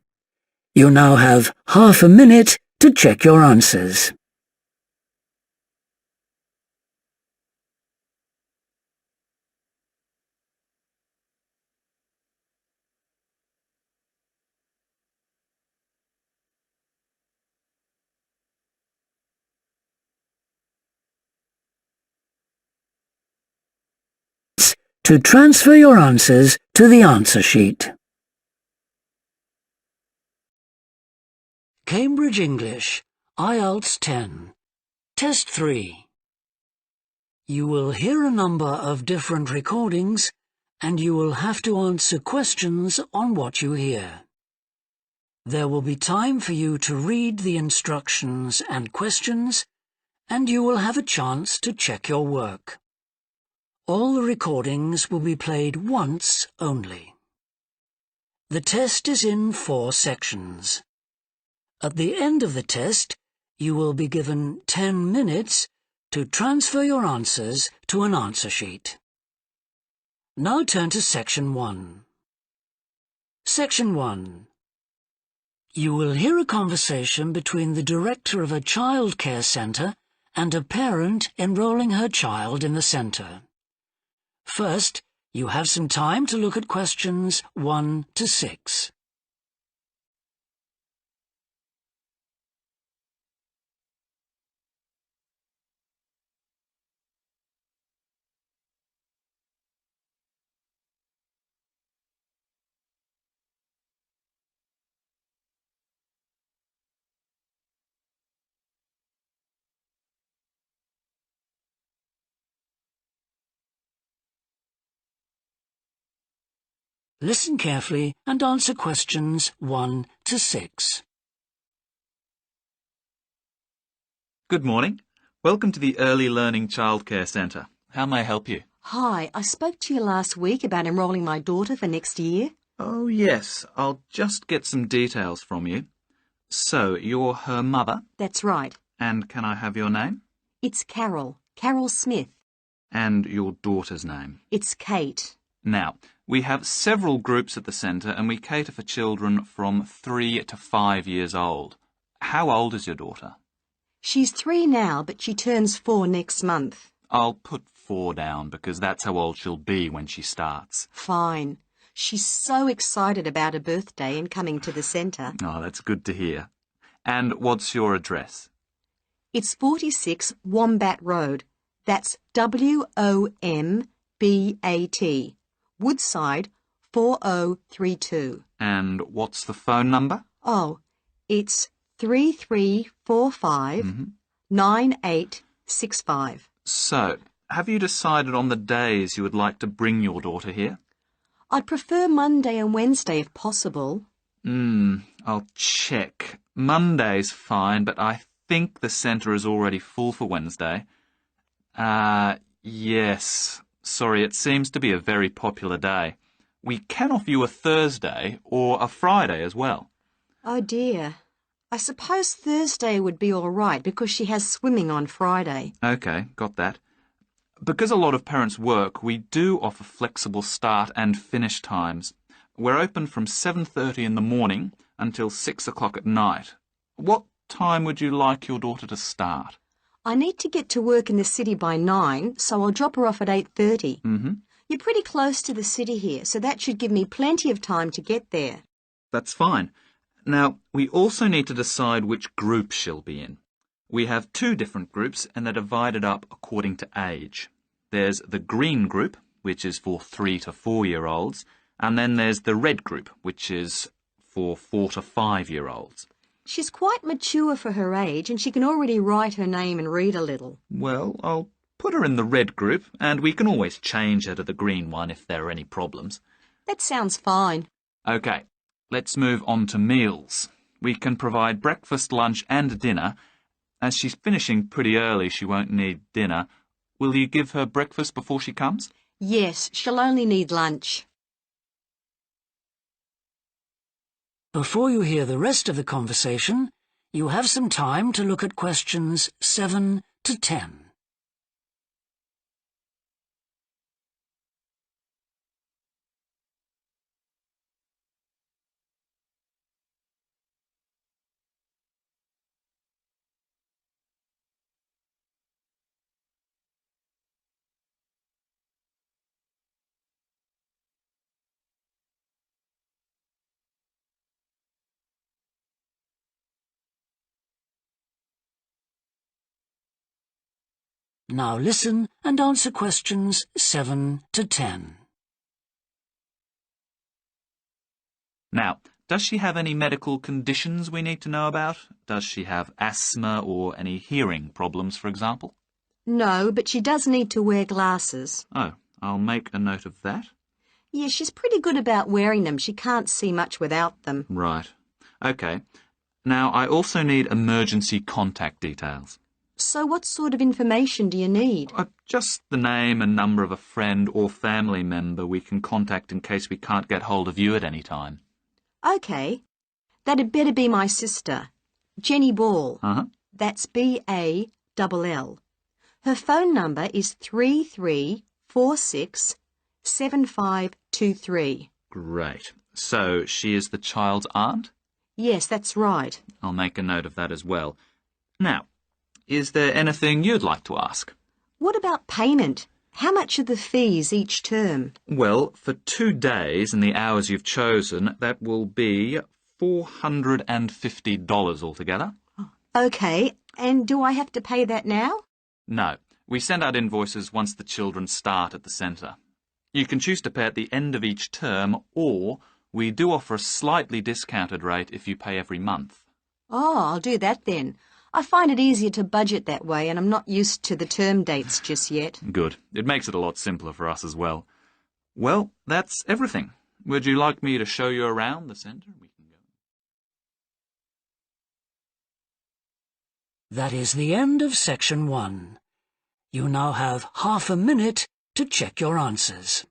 You now have half a minute to check your answers. To transfer your answers to the answer sheet. Cambridge English, IELTS 10, Test 3. You will hear a number of different recordings and you will have to answer questions on what you hear. There will be time for you to read the instructions and questions, and you will have a chance to check your work. All the recordings will be played once only. The test is in 4 sections. At the end of the test, you will be given 10 minutes to transfer your answers to an answer sheet. Now turn to Section 1. Section 1. You will hear a conversation between the director of a childcare centre and a parent enrolling her child in the centre. First, you have some time to look at questions 1 to 6. Listen carefully and answer questions 1 to 6. Good morning. Welcome to the Early Learning Childcare Centre. How may I help you? Hi, I spoke to you last week about enrolling my daughter for next year. Oh, yes. I'll just get some details from you. So, you're her mother? That's right. And can I have your name? It's Carol Smith. And your daughter's name? It's Kate. Now, we have several groups at the centre and we cater for children from 3 to 5 years old. How old is your daughter? She's 3 now, but she turns 4 next month. I'll put 4 down because that's how old she'll be when she starts. Fine. She's so excited about her birthday and coming to the centre. Oh, that's good to hear. And what's your address? It's 46 Wombat Road. That's WOMBAT. Woodside 4032. And what's the phone number? Oh, It's 33459865. So, have you decided on the days you would like to bring your daughter here? I'd prefer Monday and Wednesday if possible. I'll check. Monday's fine, but I think the centre is already full for Wednesday. Yes. Sorry, it seems to be a very popular day. We can offer you a Thursday or a Friday as well. Oh dear. I suppose Thursday would be all right because she has swimming on Friday. OK, got that. Because a lot of parents work, we do offer flexible start and finish times. We're open from 7:30 in the morning until 6 o'clock at night. What time would you like your daughter to start? I need to get to work in the city by 9, so I'll drop her off at 8:30. You're pretty close to the city here, so that should give me plenty of time to get there. That's fine. Now, we also need to decide which group she'll be in. We have 2 different groups and they're divided up according to age. There's the green group, which is for 3 to 4-year-olds, and then there's the red group, which is for 4 to 5-year-olds. She's quite mature for her age and she can already write her name and read a little. Well, I'll put her in the red group and we can always change her to the green one if there are any problems. That sounds fine. OK, let's move on to meals. We can provide breakfast, lunch and dinner. As she's finishing pretty early, she won't need dinner. Will you give her breakfast before she comes? Yes, she'll only need lunch. Before you hear the rest of the conversation, you have some time to look at questions 7 to 10. Now listen and answer questions 7 to 10. Now, does she have any medical conditions we need to know about? Does she have asthma or any hearing problems, for example? No, but she does need to wear glasses. Oh, I'll make a note of that. Yeah, she's pretty good about wearing them. She can't see much without them. Right. OK. Now, I also need emergency contact details. So what sort of information do you need? Just the name and number of a friend or family member we can contact in case we can't get hold of you at any time. OK. That'd better be my sister, Jenny Ball. That's B-A-L-L. Her phone number is 33467523. Great. So she is the child's aunt? Yes, that's right. I'll make a note of that as well. Now, is there anything you'd like to ask? What about payment? How much are the fees each term? Well, for 2 days and the hours you've chosen, that will be $450 altogether. OK, and do I have to pay that now? No, we send out invoices once the children start at the centre. You can choose to pay at the end of each term, or we do offer a slightly discounted rate if you pay every month. Oh, I'll do that then. I find it easier to budget that way and I'm not used to the term dates just yet. Good. It makes it a lot simpler for us as well. Well, that's everything. Would you like me to show you around the centre? We can go. That is the end of section 1. You now have half a minute to check your answers.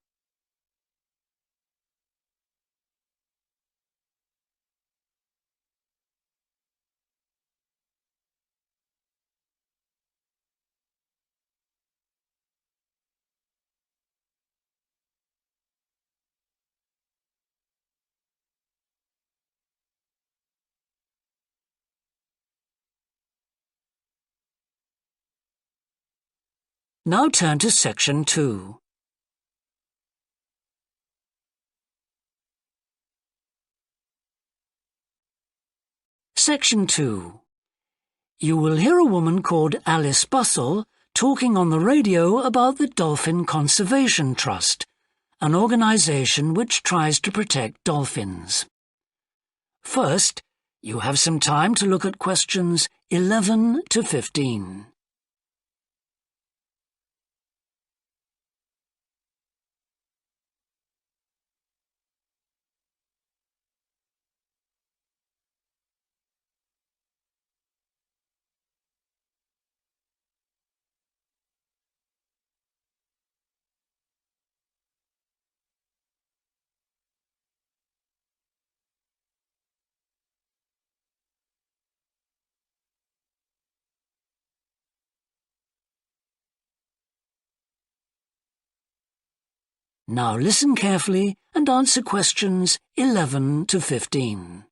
Now turn to section 2. Section 2. You will hear a woman called Alice Bussell talking on the radio about the Dolphin Conservation Trust, an organisation which tries to protect dolphins. First, You have some time to look at questions 11 to 15. Now listen carefully and answer questions 11 to 15.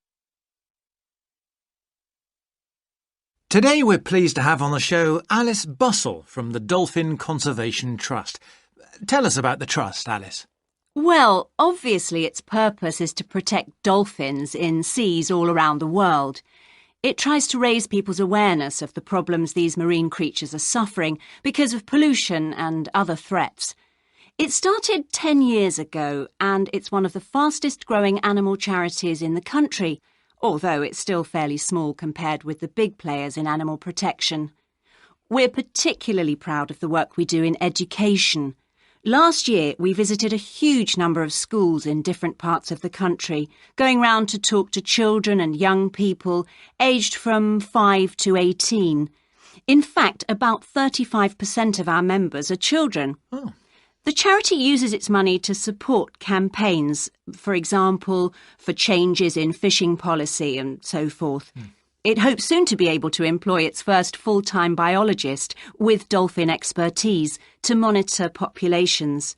Today we're pleased to have on the show Alice Bussell from the Dolphin Conservation Trust. Tell us about the trust, Alice. Well, obviously its purpose is to protect dolphins in seas all around the world. It tries to raise people's awareness of the problems these marine creatures are suffering because of pollution and other threats. It started 10 years ago and it's one of the fastest growing animal charities in the country, although it's still fairly small compared with the big players in animal protection. We're particularly proud of the work we do in education. Last year we visited a huge number of schools in different parts of the country, going round to talk to children and young people aged from 5 to 18. In fact, about 35% of our members are children. Oh. The charity uses its money to support campaigns, for example, for changes in fishing policy and so forth. It hopes soon to be able to employ its first full-time biologist with dolphin expertise to monitor populations.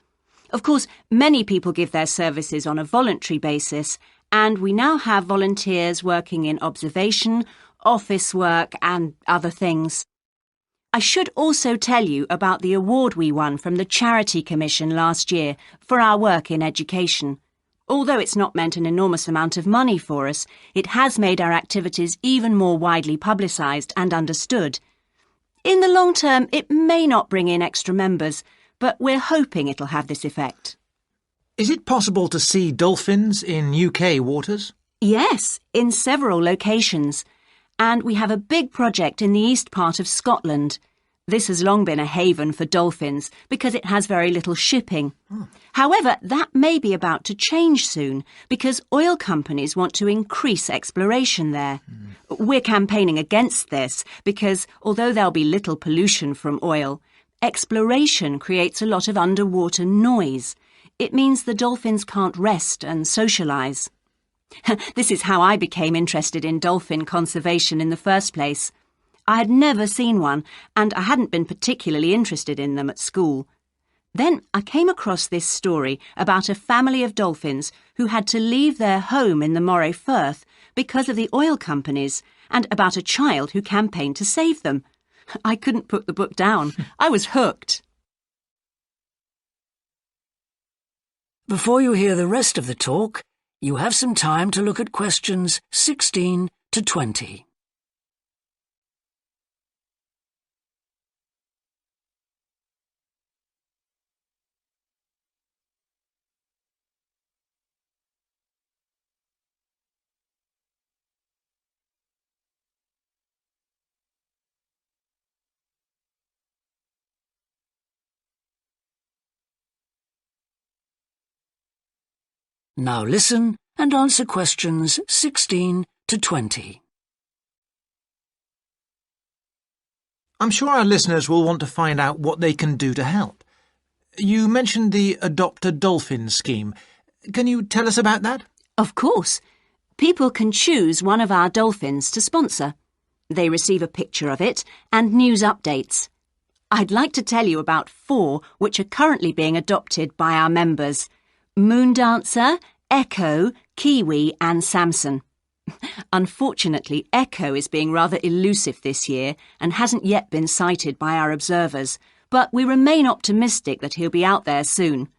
Of course, many people give their services on a voluntary basis, and we now have volunteers working in observation, office work and other things. I should also tell you about the award we won from the Charity Commission last year for our work in education. Although it's not meant an enormous amount of money for us, it has made our activities even more widely publicised and understood. In the long term, it may not bring in extra members, but we're hoping it'll have this effect. Is it possible to see dolphins in UK waters? Yes, in several locations. And we have a big project in the east part of Scotland. This has long been a haven for dolphins because it has very little shipping. However, that may be about to change soon because oil companies want to increase exploration there. We're campaigning against this because although there'll be little pollution from oil, exploration creates a lot of underwater noise. It means the dolphins can't rest and socialise. This is how I became interested in dolphin conservation in the first place. I had never seen one, and I hadn't been particularly interested in them at school. Then I came across this story about a family of dolphins who had to leave their home in the Moray Firth because of the oil companies, and about a child who campaigned to save them. I couldn't put the book down. I was hooked. Before you hear the rest of the talk, you have some time to look at questions 16 to 20. Now listen and answer questions 16 to 20. I'm sure our listeners will want to find out what they can do to help. You mentioned the Adopt a Dolphin scheme. Can you tell us about that? Of course. People can choose one of our dolphins to sponsor. They receive a picture of it and news updates. I'd like to tell you about 4 which are currently being adopted by our members. Moondancer, Echo, Kiwi and Samson. Unfortunately, Echo is being rather elusive this year and hasn't yet been sighted by our observers, but we remain optimistic that he'll be out there soon.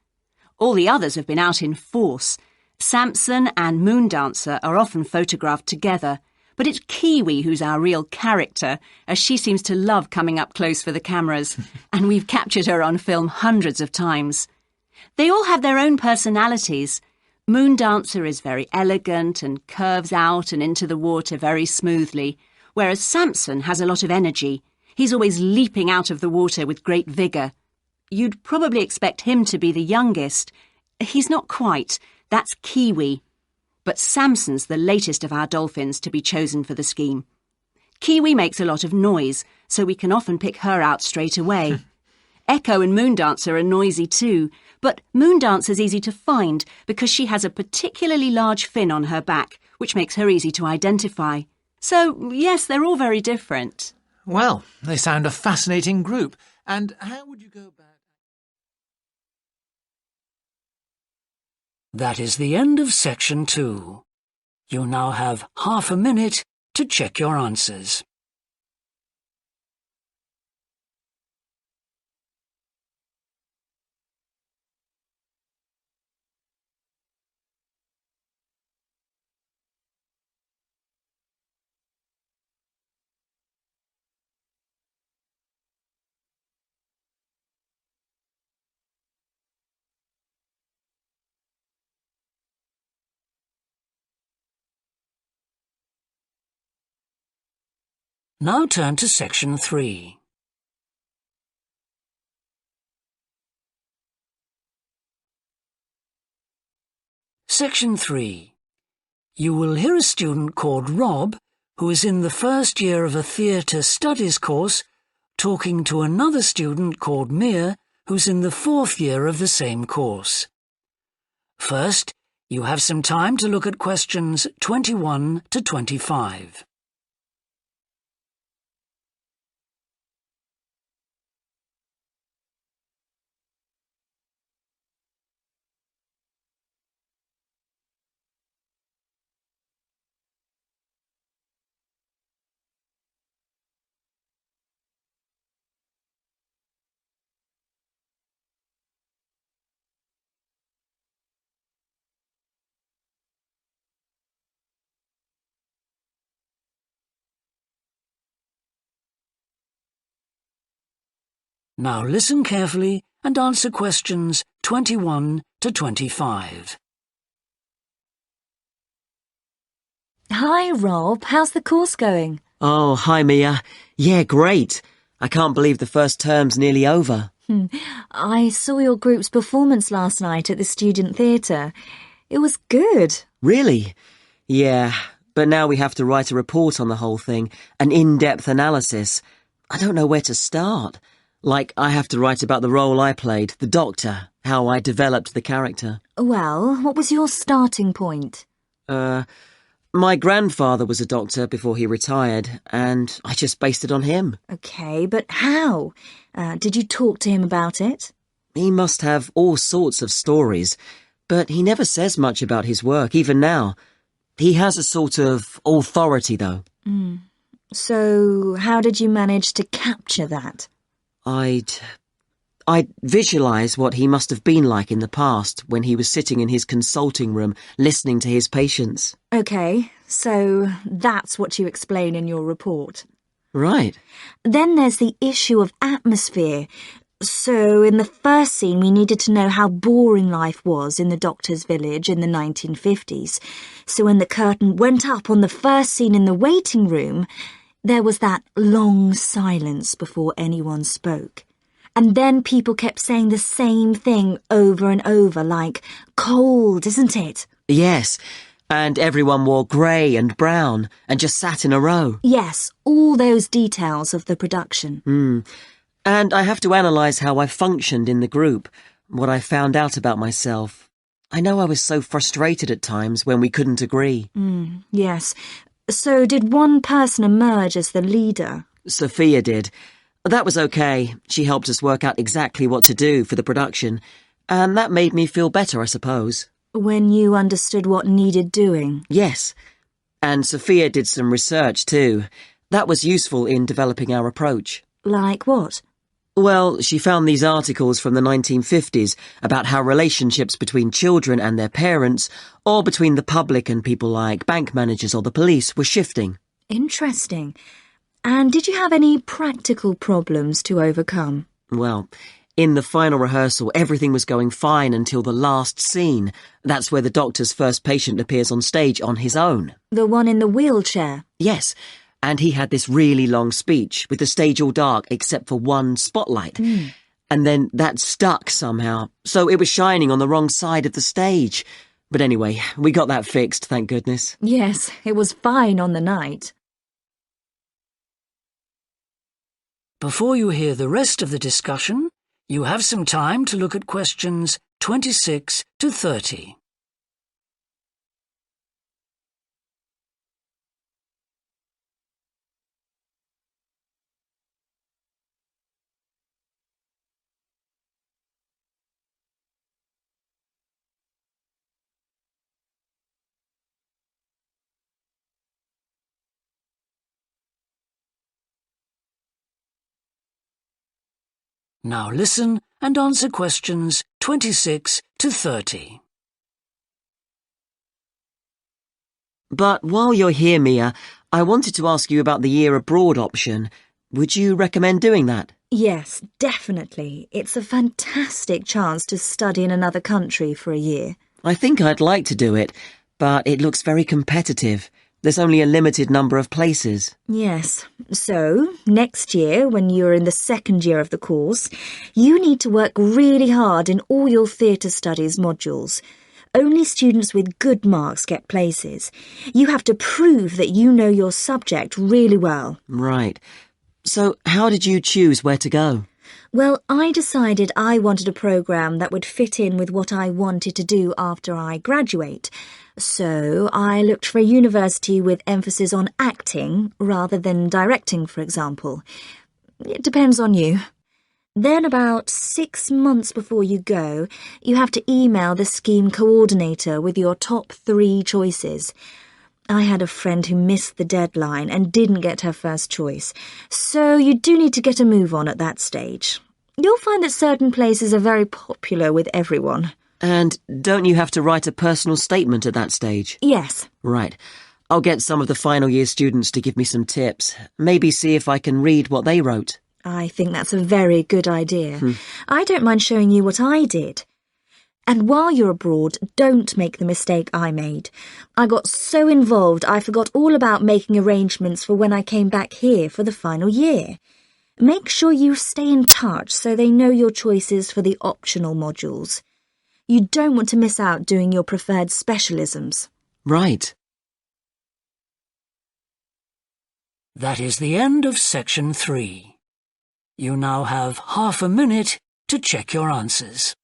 All the others have been out in force. Samson and Moondancer are often photographed together, but it's Kiwi who's our real character, as she seems to love coming up close for the cameras, and we've captured her on film hundreds of times. They all have their own personalities. Moondancer is very elegant and curves out and into the water very smoothly, whereas Samson has a lot of energy. He's always leaping out of the water with great vigour. You'd probably expect him to be the youngest. He's not quite. That's Kiwi. But Samson's the latest of our dolphins to be chosen for the scheme. Kiwi makes a lot of noise, so we can often pick her out straight away. Echo and Moondancer are noisy too, but Moondancer's easy to find because she has a particularly large fin on her back, which makes her easy to identify. So, yes, they're all very different. Well, they sound a fascinating group. And how would you go about... That is the end of section 2. You now have half a minute to check your answers. Now turn to section 3. Section 3. You will hear a student called Rob, who is in the first year of a theatre studies course, talking to another student called Mia, who's in the fourth year of the same course. First, you have some time to look at questions 21 to 25. Now listen carefully and answer questions 21 to 25. Hi, Rob. How's the course going? Oh, hi, Mia. Yeah, great. I can't believe the first term's nearly over. I saw your group's performance last night at the student theatre. It was good. Really? Yeah, but now we have to write a report on the whole thing, an in-depth analysis. I don't know where to start. Like, I have to write about the role I played, the doctor, how I developed the character. Well, what was your starting point? My grandfather was a doctor before he retired, and I just based it on him. OK, but how? Did you talk to him about it? He must have all sorts of stories, but he never says much about his work, even now. He has a sort of authority, though. So, how did you manage to capture that? I'd visualise what he must have been like in the past when he was sitting in his consulting room listening to his patients. OK, so that's what you explain in your report. Right. Then there's the issue of atmosphere. So in the first scene we needed to know how boring life was in the doctor's village in the 1950s. So when the curtain went up on the first scene in the waiting room, there was that long silence before anyone spoke. And then people kept saying the same thing over and over, like, cold, isn't it? Yes, and everyone wore grey and brown and just sat in a row. Yes, all those details of the production. And I have to analyse how I functioned in the group, what I found out about myself. I know I was so frustrated at times when we couldn't agree. Yes. So did one person emerge as the leader? Sophia did. That was okay. She helped us work out exactly what to do for the production, and that made me feel better, I suppose. When you understood what needed doing? Yes. And Sophia did some research too. That was useful in developing our approach. Like what? Well, she found these articles from the 1950s about how relationships between children and their parents, or between the public and people like bank managers or the police, were shifting. Interesting. And did you have any practical problems to overcome? Well, In the final rehearsal, everything was going fine until the last scene. That's where the doctor's first patient appears on stage on his own. The one in the wheelchair? Yes, and he had this really long speech with the stage all dark except for one spotlight. And then that stuck somehow, so it was shining on the wrong side of the stage. But anyway, we got that fixed, thank goodness. Yes, it was fine on the night. Before you hear the rest of the discussion, you have some time to look at questions 26 to 30. Now listen and answer questions 26 to 30. But while you're here, Mia, I wanted to ask you about the year abroad option. Would you recommend doing that? Yes, definitely. It's a fantastic chance to study in another country for a year. I think I'd like to do it, but it looks very competitive. There's only a limited number of places. Yes. So, next year, when you're in the second year of the course, you need to work really hard in all your theatre studies modules. Only students with good marks get places. You have to prove that you know your subject really well. Right. So, how did you choose where to go? Well, I decided I wanted a programme that would fit in with what I wanted to do after I graduate. So I looked for a university with emphasis on acting rather than directing, for example. It depends on you. Then about 6 months before you go, you have to email the scheme coordinator with your top 3 choices. I had a friend who missed the deadline and didn't get her first choice, so you do need to get a move on at that stage. You'll find that certain places are very popular with everyone. And don't you have to write a personal statement at that stage? Yes. Right. I'll get some of the final year students to give me some tips. Maybe see if I can read what they wrote. I think that's a very good idea. I don't mind showing you what I did. And while you're abroad, don't make the mistake I made. I got so involved I forgot all about making arrangements for when I came back here for the final year. Make sure you stay in touch so they know your choices for the optional modules. You don't want to miss out doing your preferred specialisms. Right. That is the end of section 3. You now have half a minute to check your answers.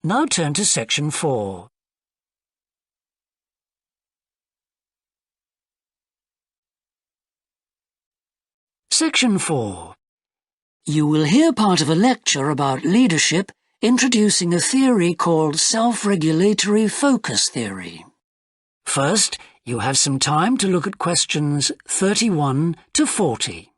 Now turn to section 4. Section 4. You will hear part of a lecture about leadership introducing a theory called self-regulatory focus theory. First, you have some time to look at questions 31 to 40.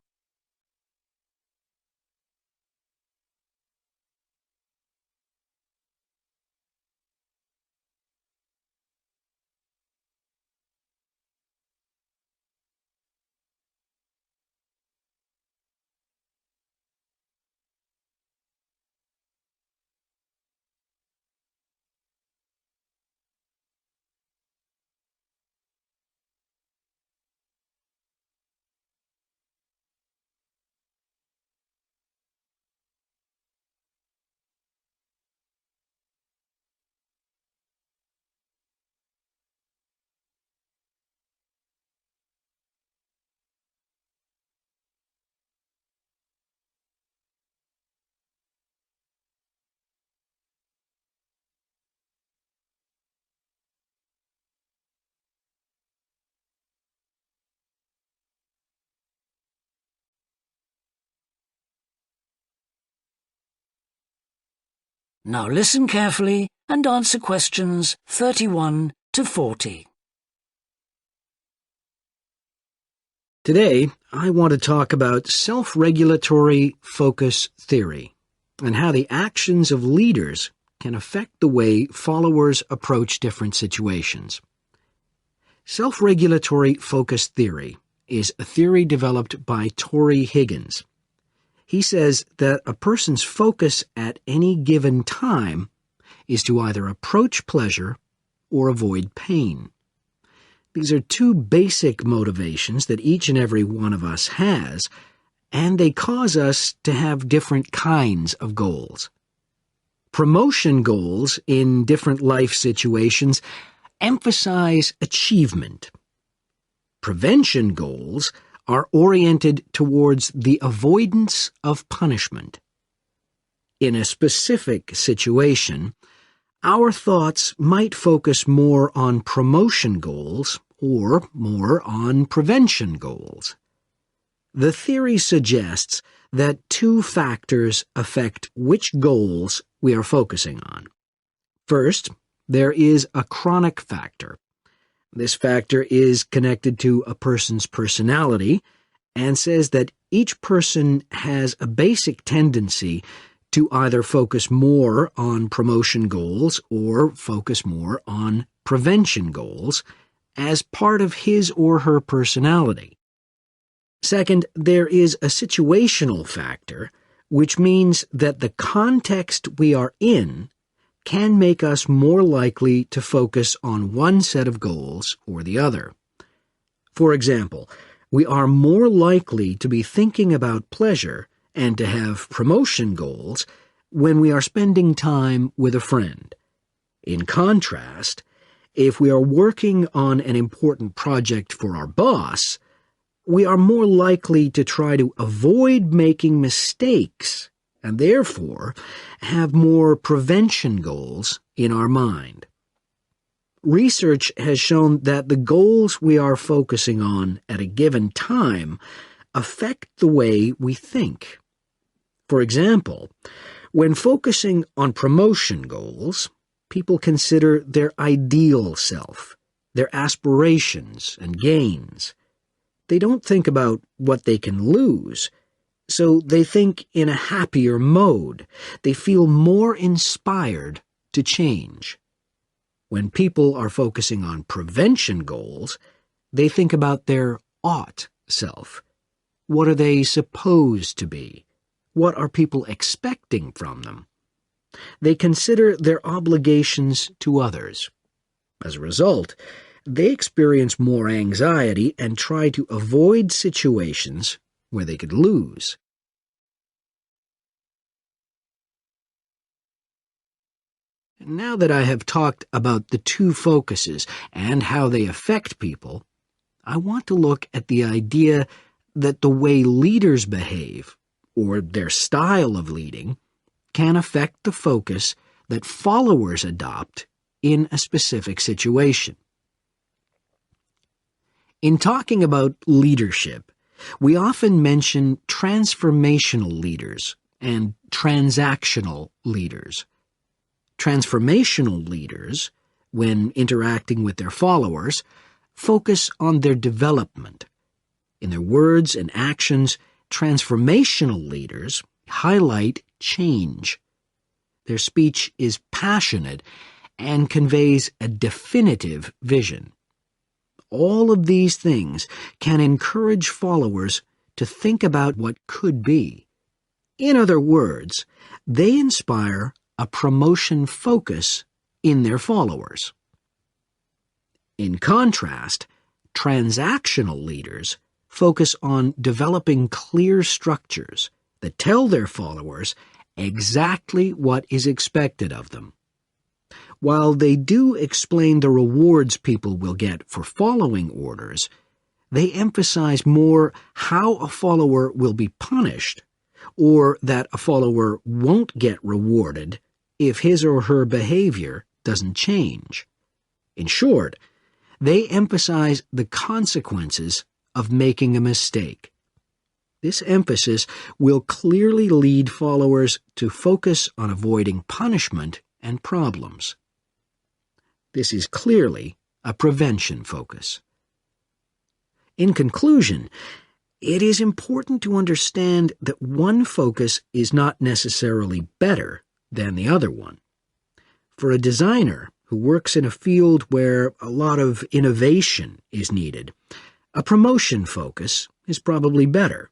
Now listen carefully and answer questions 31 to 40. Today, I want to talk about self-regulatory focus theory and how the actions of leaders can affect the way followers approach different situations. Self-regulatory focus theory is a theory developed by Torrey Higgins. He says that a person's focus at any given time is to either approach pleasure or avoid pain. These are two basic motivations that each and every one of us has, and they cause us to have different kinds of goals. Promotion goals in different life situations emphasize achievement. Prevention goals are oriented towards the avoidance of punishment. In a specific situation, our thoughts might focus more on promotion goals or more on prevention goals. The theory suggests that two factors affect which goals we are focusing on. First, there is a chronic factor. This factor is connected to a person's personality and says that each person has a basic tendency to either focus more on promotion goals or focus more on prevention goals as part of his or her personality. Second, there is a situational factor, which means that the context we are in can make us more likely to focus on one set of goals or the other. For example, we are more likely to be thinking about pleasure and to have promotion goals when we are spending time with a friend. In contrast, if we are working on an important project for our boss, we are more likely to try to avoid making mistakes and therefore have more prevention goals in our mind. Research has shown that the goals we are focusing on at a given time affect the way we think. For example, when focusing on promotion goals, people consider their ideal self, their aspirations and gains. They don't think about what they can lose, so they think in a happier mode. They feel more inspired to change. When people are focusing on prevention goals, they think about their ought self. What are they supposed to be? What are people expecting from them? They consider their obligations to others. As a result, they experience more anxiety and try to avoid situations where they could lose. Now that I have talked about the two focuses and how they affect people, I want to look at the idea that the way leaders behave, or their style of leading, can affect the focus that followers adopt in a specific situation. In talking about leadership, we often mention transformational leaders and transactional leaders. Transformational leaders, when interacting with their followers, focus on their development. In their words and actions, transformational leaders highlight change. Their speech is passionate and conveys a definitive vision. All of these things can encourage followers to think about what could be. In other words, they inspire a promotion focus in their followers. In contrast, transactional leaders focus on developing clear structures that tell their followers exactly what is expected of them. While they do explain the rewards people will get for following orders, they emphasize more how a follower will be punished, or that a follower won't get rewarded if his or her behavior doesn't change. In short, they emphasize the consequences of making a mistake. This emphasis will clearly lead followers to focus on avoiding punishment and problems. This is clearly a prevention focus. In conclusion, it is important to understand that one focus is not necessarily better than the other one. For a designer who works in a field where a lot of innovation is needed, a promotion focus is probably better.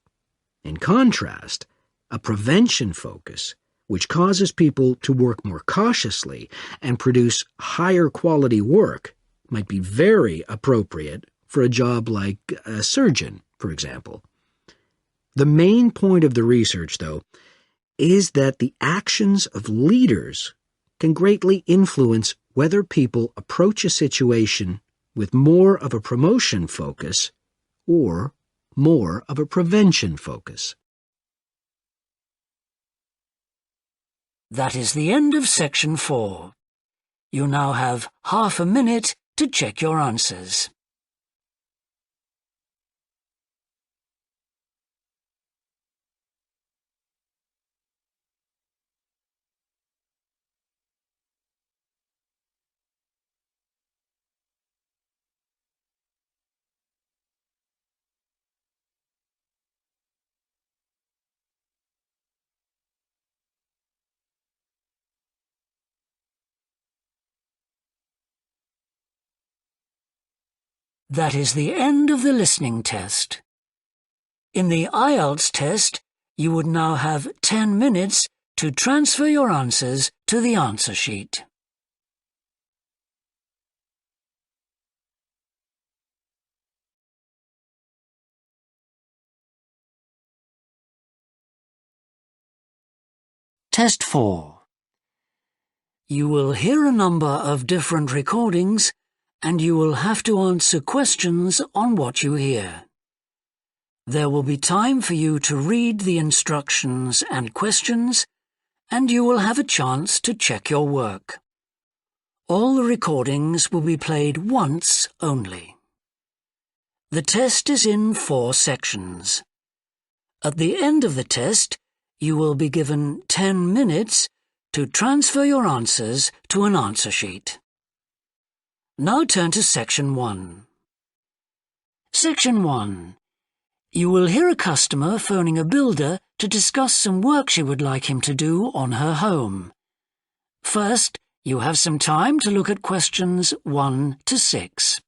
In contrast, a prevention focus, which causes people to work more cautiously and produce higher quality work, might be very appropriate for a job like a surgeon, for example. The main point of the research, though, is that the actions of leaders can greatly influence whether people approach a situation with more of a promotion focus or more of a prevention focus. That is the end of section 4. You now have half a minute to check your answers. That is the end of the listening test. In the IELTS test, you would now have 10 minutes to transfer your answers to the answer sheet. Test 4. You will hear a number of different recordings and you will have to answer questions on what you hear. There will be time for you to read the instructions and questions, and you will have a chance to check your work. All the recordings will be played once only. The test is in 4 sections. At the end of the test, you will be given 10 minutes to transfer your answers to an answer sheet. Now turn to Section 1. Section 1. You will hear a customer phoning a builder to discuss some work she would like him to do on her home. First, you have some time to look at questions 1 to 6.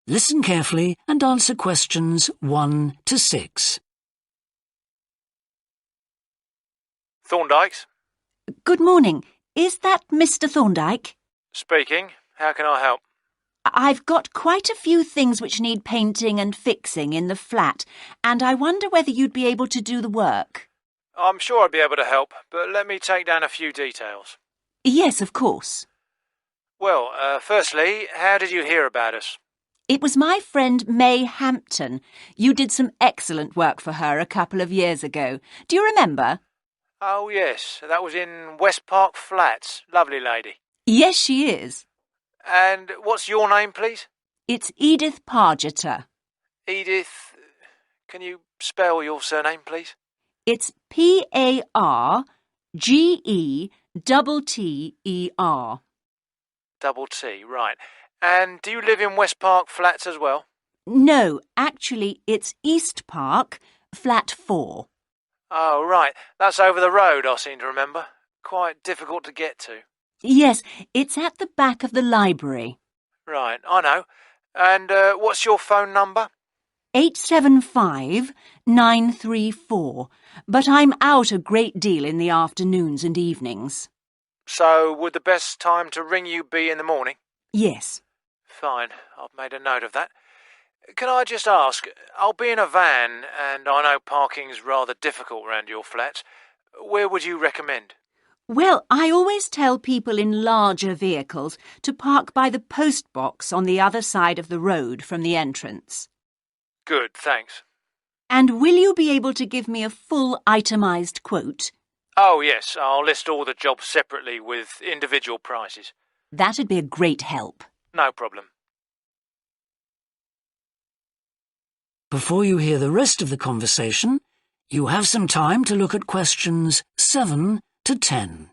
Listen carefully and answer questions 1 to 6. Thorndike's? Good morning. Is that Mr. Thorndyke? Speaking. How can I help? I've got quite a few things which need painting and fixing in the flat, and I wonder whether you'd be able to do the work. I'm sure I'd be able to help, but let me take down a few details. Yes, of course. Well, firstly, how did you hear about us? It was my friend May Hampton. You did some excellent work for her a couple of years ago. Do you remember? Oh, yes. That was in West Park Flats. Lovely lady. Yes, she is. And what's your name, please? It's Edith Pargeter. Edith, can you spell your surname, please? It's Pargeter. Double T, right. And do you live in West Park Flats as well? No, actually, it's East Park, flat 4. Oh, right. That's over the road, I seem to remember. Quite difficult to get to. Yes, it's at the back of the library. Right, I know. And what's your phone number? 875-934, but I'm out a great deal in the afternoons and evenings. So would the best time to ring you be in the morning? Yes. Fine, I've made a note of that. Can I just ask, I'll be in a van and I know parking's rather difficult around your flats. Where would you recommend? Well, I always tell people in larger vehicles to park by the post box on the other side of the road from the entrance. Good, thanks. And will you be able to give me a full itemised quote? Oh, yes, I'll list all the jobs separately with individual prices. That'd be a great help. No problem. Before you hear the rest of the conversation, you have some time to look at questions 7 to 10.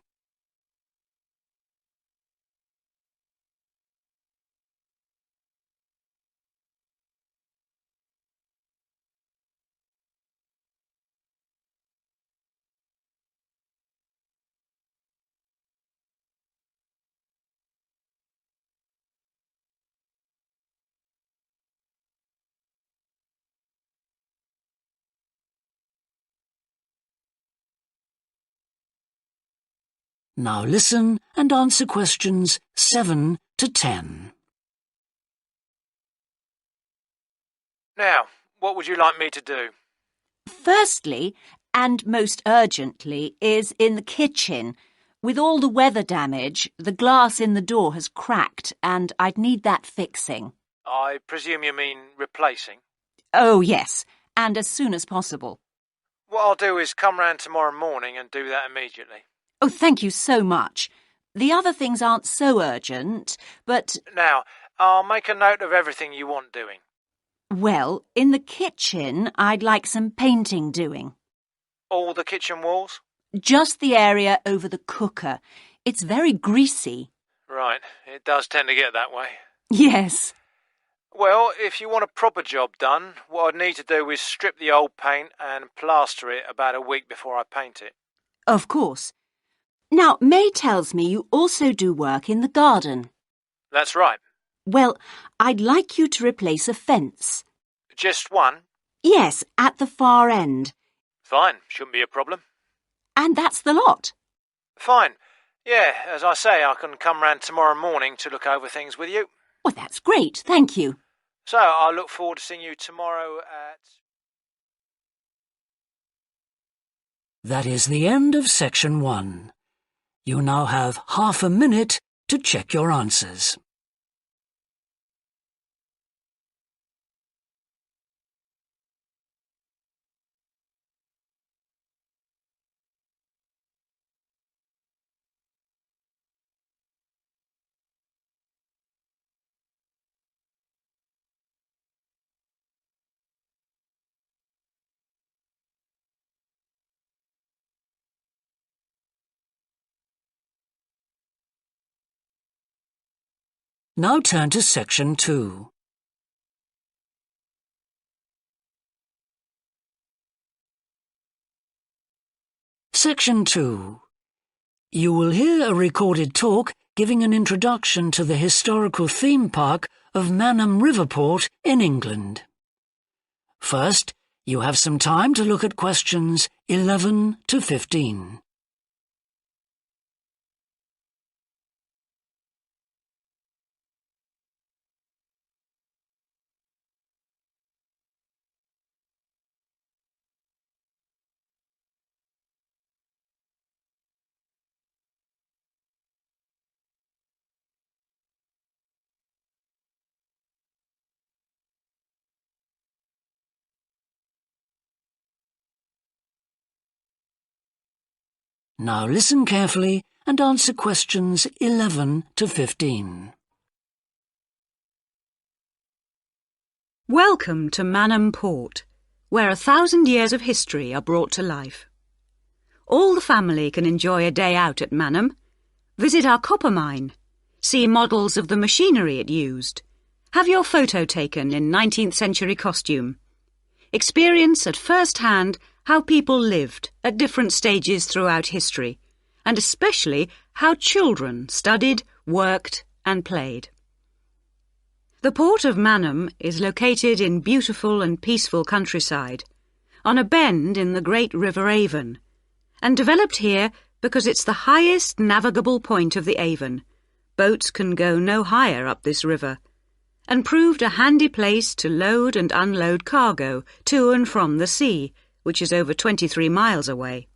Now listen and answer questions 7 to 10. Now, what would you like me to do? Firstly, and most urgently, is in the kitchen. With all the weather damage, the glass in the door has cracked and I'd need that fixing. I presume you mean replacing? Oh, yes, and as soon as possible. What I'll do is come round tomorrow morning and do that immediately. Oh, thank you so much. The other things aren't so urgent, but... Now, I'll make a note of everything you want doing. Well, in the kitchen, I'd like some painting doing. All the kitchen walls? Just the area over the cooker. It's very greasy. Right, it does tend to get that way. Yes. Well, if you want a proper job done, what I'd need to do is strip the old paint and plaster it about a week before I paint it. Of course. Now, May tells me you also do work in the garden. That's right. Well, I'd like you to replace a fence. Just one? Yes, at the far end. Fine, shouldn't be a problem. And that's the lot. Fine. Yeah, as I say, I can come round tomorrow morning to look over things with you. Well, that's great, thank you. So, I look forward to seeing you tomorrow at... That is the end of section 1. You now have half a minute to check your answers. Now turn to section 2. Section 2. You will hear a recorded talk giving an introduction to the historical theme park of Manham Riverport in England. First, you have some time to look at questions 11 to 15. Now listen carefully and answer questions 11 to 15. Welcome to Manham Port, where 1,000 years of history are brought to life. All the family can enjoy a day out at Manham, visit our copper mine, see models of the machinery it used, have your photo taken in 19th century costume, experience at first hand how people lived at different stages throughout history, and especially how children studied, worked and played. The port of Manham is located in beautiful and peaceful countryside, on a bend in the great River Avon, and developed here because it's the highest navigable point of the Avon. Boats can go no higher up this river, and proved a handy place to load and unload cargo to and from the sea, which is over 23 miles away.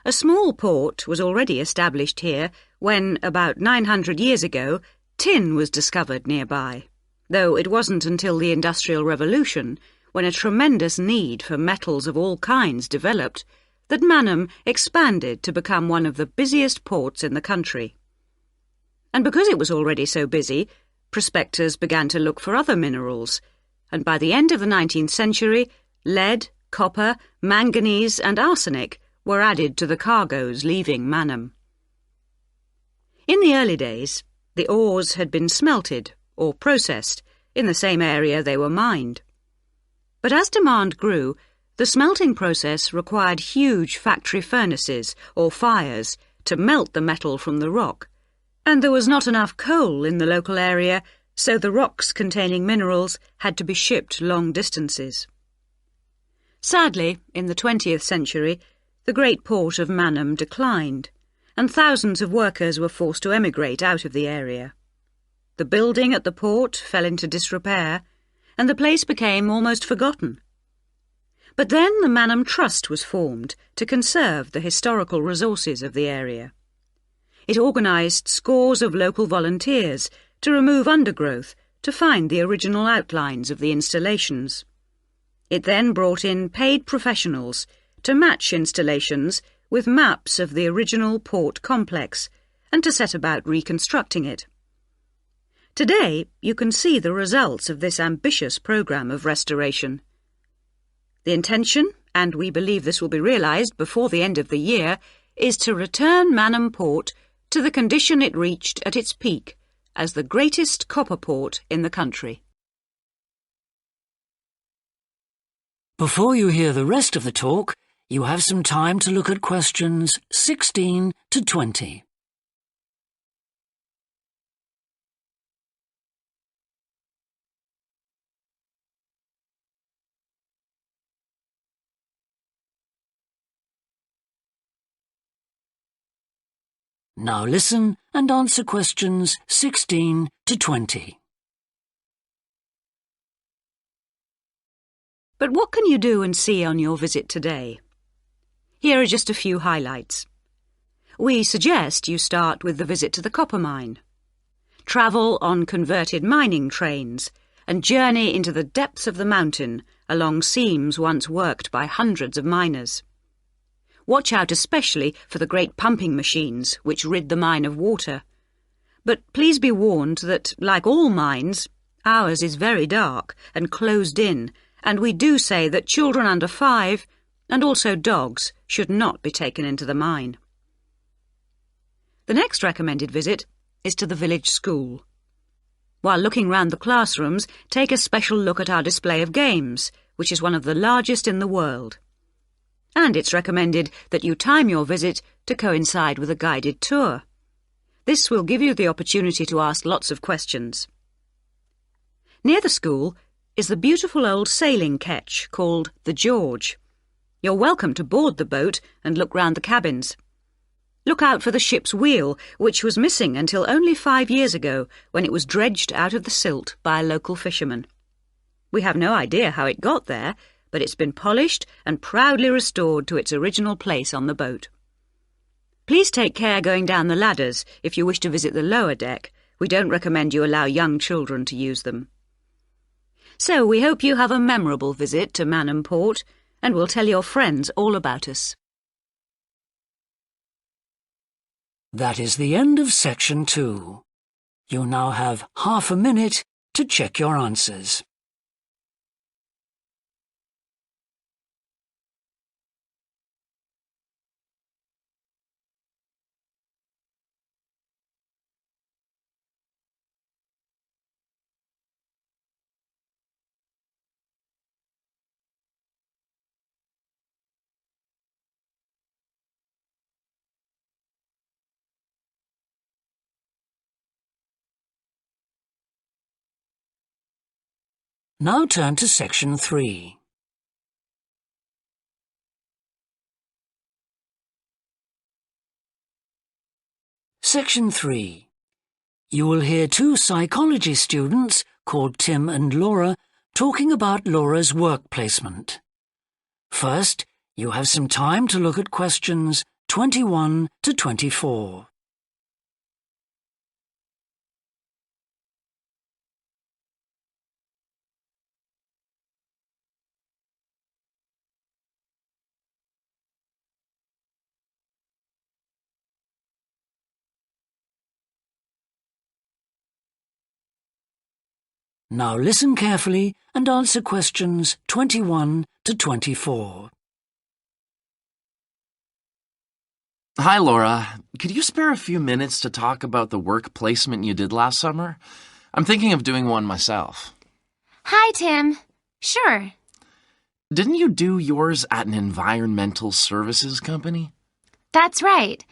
A small port was already established here when, about 900 years ago, tin was discovered nearby, though it wasn't until the Industrial Revolution, when a tremendous need for metals of all kinds developed, that Mannum expanded to become one of the busiest ports in the country. And because it was already so busy, prospectors began to look for other minerals, and by the end of the 19th century, lead, copper, manganese and arsenic were added to the cargoes leaving Mannum. In the early days, the ores had been smelted or processed in the same area they were mined. But as demand grew, the smelting process required huge factory furnaces or fires to melt the metal from the rock, and there was not enough coal in the local area, so the rocks containing minerals had to be shipped long distances. Sadly, in the 20th century, the great port of Mannum declined, and thousands of workers were forced to emigrate out of the area. The building at the port fell into disrepair, and the place became almost forgotten. But then the Mannum Trust was formed to conserve the historical resources of the area. It organised scores of local volunteers to remove undergrowth to find the original outlines of the installations. It then brought in paid professionals to match installations with maps of the original port complex and to set about reconstructing it. Today, you can see the results of this ambitious programme of restoration. The intention, and we believe this will be realised before the end of the year, is to return Mannum Port to the condition it reached at its peak as the greatest copper port in the country. Before you hear the rest of the talk, you have some time to look at questions 16 to 20. Now listen and answer questions 16 to 20. But what can you do and see on your visit today? Here are just a few highlights. We suggest you start with the visit to the copper mine. Travel on converted mining trains and journey into the depths of the mountain along seams once worked by hundreds of miners. Watch out especially for the great pumping machines which rid the mine of water. But please be warned that, like all mines, ours is very dark and closed in, and we do say that children under 5, and also dogs, should not be taken into the mine. The next recommended visit is to the village school. While looking round the classrooms, take a special look at our display of games, which is one of the largest in the world. And it's recommended that you time your visit to coincide with a guided tour. This will give you the opportunity to ask lots of questions. Near the school is the beautiful old sailing ketch called the George. You're welcome to board the boat and look round the cabins. Look out for the ship's wheel, which was missing until only 5 years ago, when it was dredged out of the silt by a local fisherman. We have no idea how it got there, but it's been polished and proudly restored to its original place on the boat. Please take care going down the ladders if you wish to visit the lower deck. We don't recommend you allow young children to use them. So we hope you have a memorable visit to Mannum Port, and will tell your friends all about us. That is the end of section 2. You now have half a minute to check your answers. Now turn to section 3. Section 3. You will hear two psychology students called Tim and Laura talking about Laura's work placement. First, you have some time to look at questions 21 to 24. Now listen carefully and answer questions 21 to 24. Hi, Laura. Could you spare a few minutes to talk about the work placement you did last summer? I'm thinking of doing one myself. Hi, Tim. Sure. Didn't you do yours at an environmental services company? That's right.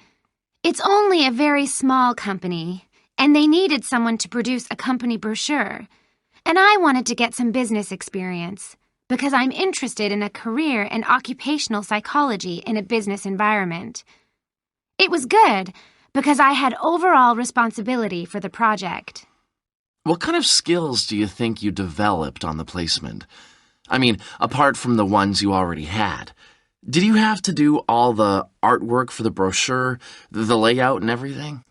It's only a very small company, and they needed someone to produce a company brochure. And I wanted to get some business experience because I'm interested in a career in occupational psychology in a business environment. It was good because I had overall responsibility for the project. What kind of skills do you think you developed on the placement? I mean, apart from the ones you already had. Did you have to do all the artwork for the brochure, the layout and everything?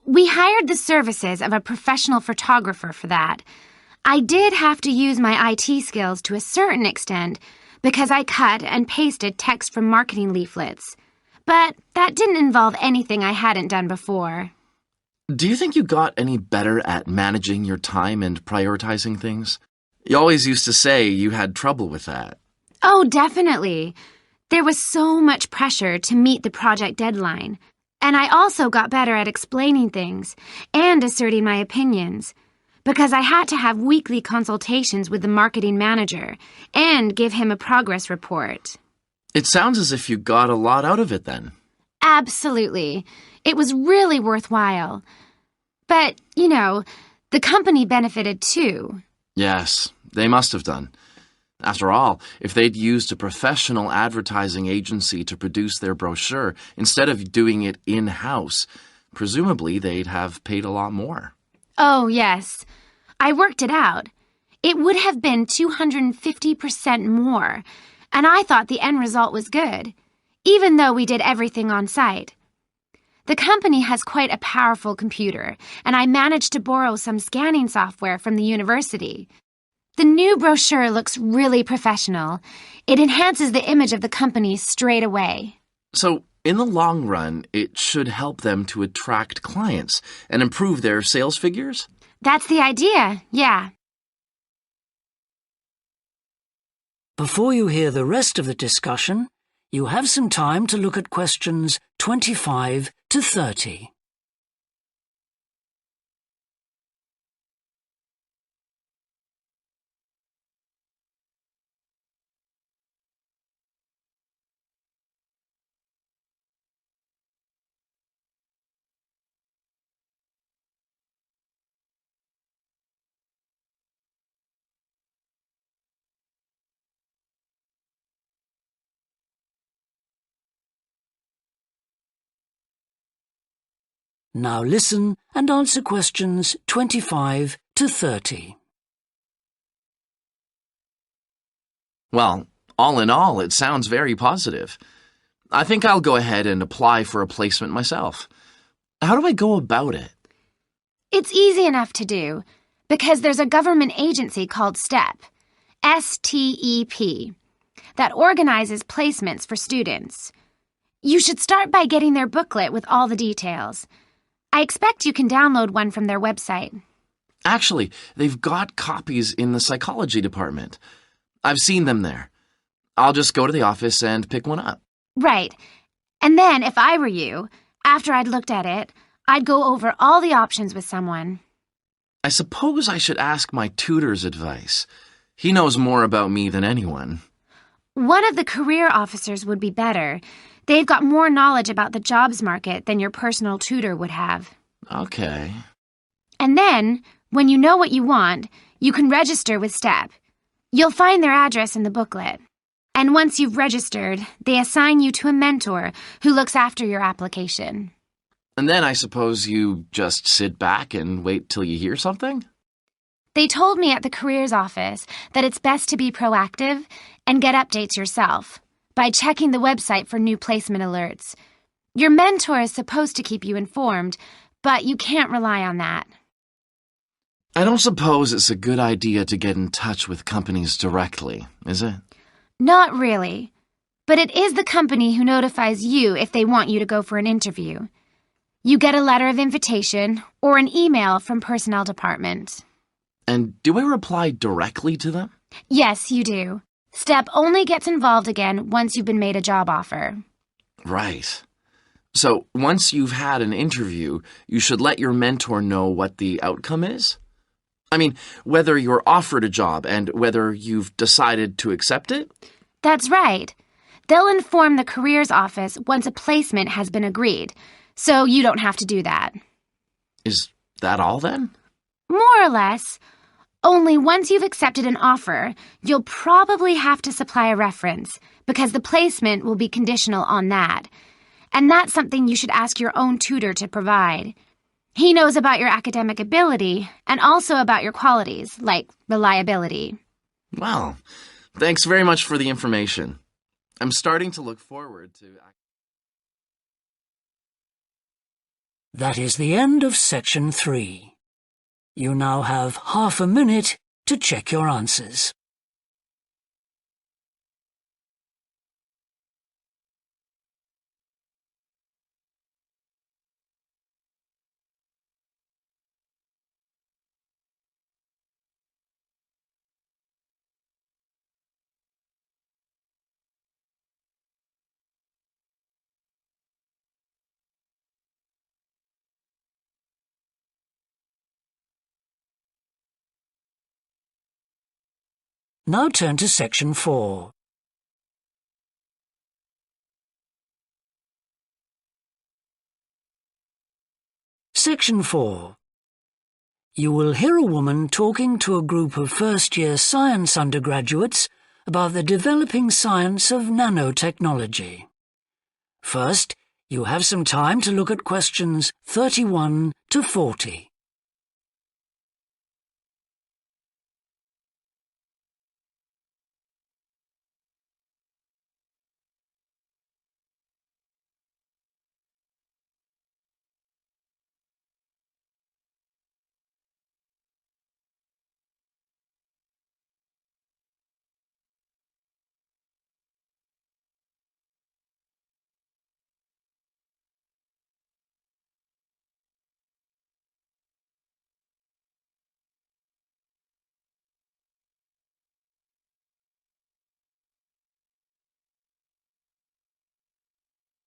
We hired the services of a professional photographer for that. I did have to use my IT skills to a certain extent because I cut and pasted text from marketing leaflets. But that didn't involve anything I hadn't done before. Do you think you got any better at managing your time and prioritizing things? You always used to say you had trouble with that. Oh, definitely. There was so much pressure to meet the project deadline. And I also got better at explaining things and asserting my opinions, because I had to have weekly consultations with the marketing manager and give him a progress report. It sounds as if you got a lot out of it then. Absolutely. It was really worthwhile. But, the company benefited too. Yes, they must have done. After all, if they'd used a professional advertising agency to produce their brochure instead of doing it in-house, presumably they'd have paid a lot more. Oh, yes. I worked it out. It would have been 250% more, and I thought the end result was good, even though we did everything on site. The company has quite a powerful computer, and I managed to borrow some scanning software from the university. The new brochure looks really professional. It enhances the image of the company straight away. So, in the long run, it should help them to attract clients and improve their sales figures? That's the idea, yeah. Before you hear the rest of the discussion, you have some time to look at questions 25 to 30. Now listen and answer questions 25 to 30. Well, all in all, it sounds very positive. I think I'll go ahead and apply for a placement myself. How do I go about it? It's easy enough to do, because there's a government agency called STEP, S-T-E-P, that organizes placements for students. You should start by getting their booklet with all the details. I expect you can download one from their website. Actually, they've got copies in the psychology department. I've seen them there. I'll just go to the office and pick one up. Right. And then, if I were you, after I'd looked at it, I'd go over all the options with someone. I suppose I should ask my tutor's advice. He knows more about me than anyone. One of the career officers would be better. They've got more knowledge about the jobs market than your personal tutor would have. Okay. And then, when you know what you want, you can register with STEP. You'll find their address in the booklet. And once you've registered, they assign you to a mentor who looks after your application. And then I suppose you just sit back and wait till you hear something? They told me at the careers office that it's best to be proactive and get updates yourself by checking the website for new placement alerts. Your mentor is supposed to keep you informed, but you can't rely on that. I don't suppose it's a good idea to get in touch with companies directly, is it? Not really. But it is the company who notifies you if they want you to go for an interview. You get a letter of invitation or an email from personnel department. And do I reply directly to them? Yes, you do. STEP only gets involved again once you've been made a job offer. Right. So once you've had an interview, you should let your mentor know what the outcome is? I mean, whether you're offered a job and whether you've decided to accept it? That's right. They'll inform the careers office once a placement has been agreed, so you don't have to do that. Is that all then? More or less. Only once you've accepted an offer, you'll probably have to supply a reference, because the placement will be conditional on that. And that's something you should ask your own tutor to provide. He knows about your academic ability and also about your qualities, like reliability. Well, thanks very much for the information. I'm starting to look forward to... That is the end of section 3. You now have half a minute to check your answers. Now turn to section 4. Section 4. You will hear a woman talking to a group of first-year science undergraduates about the developing science of nanotechnology. First, you have some time to look at questions 31 to 40.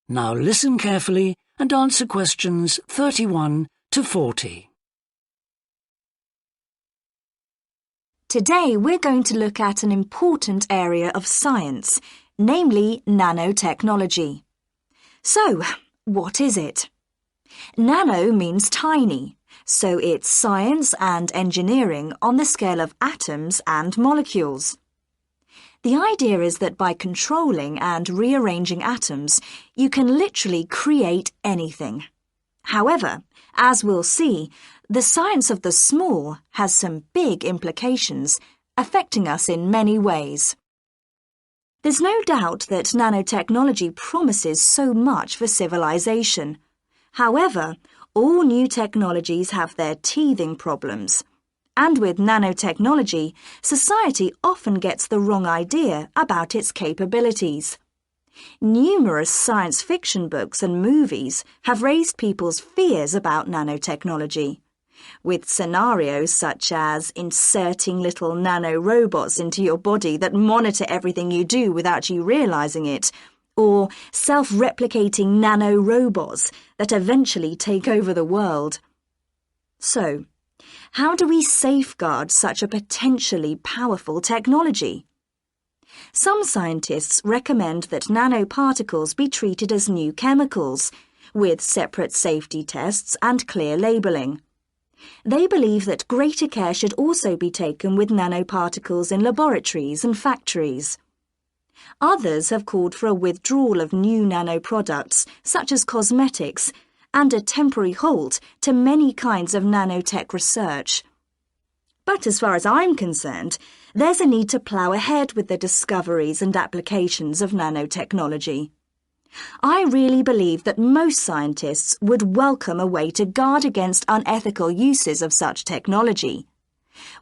Now listen carefully and answer questions 31 to 40. Today we're going to look at an important area of science, namely nanotechnology. So, what is it? Nano means tiny, so it's science and engineering on the scale of atoms and molecules. The idea is that by controlling and rearranging atoms, you can literally create anything. However, as we'll see, the science of the small has some big implications, affecting us in many ways. There's no doubt that nanotechnology promises so much for civilization. However, all new technologies have their teething problems. And with nanotechnology, society often gets the wrong idea about its capabilities. Numerous science fiction books and movies have raised people's fears about nanotechnology, with scenarios such as inserting little nano-robots into your body that monitor everything you do without you realizing it, or self-replicating nano-robots that eventually take over the world. So, how do we safeguard such a potentially powerful technology? Some scientists recommend that nanoparticles be treated as new chemicals, with separate safety tests and clear labelling. They believe that greater care should also be taken with nanoparticles in laboratories and factories. Others have called for a withdrawal of new nanoproducts, such as cosmetics, and a temporary halt to many kinds of nanotech research. But as far as I'm concerned, there's a need to plough ahead with the discoveries and applications of nanotechnology. I really believe that most scientists would welcome a way to guard against unethical uses of such technology.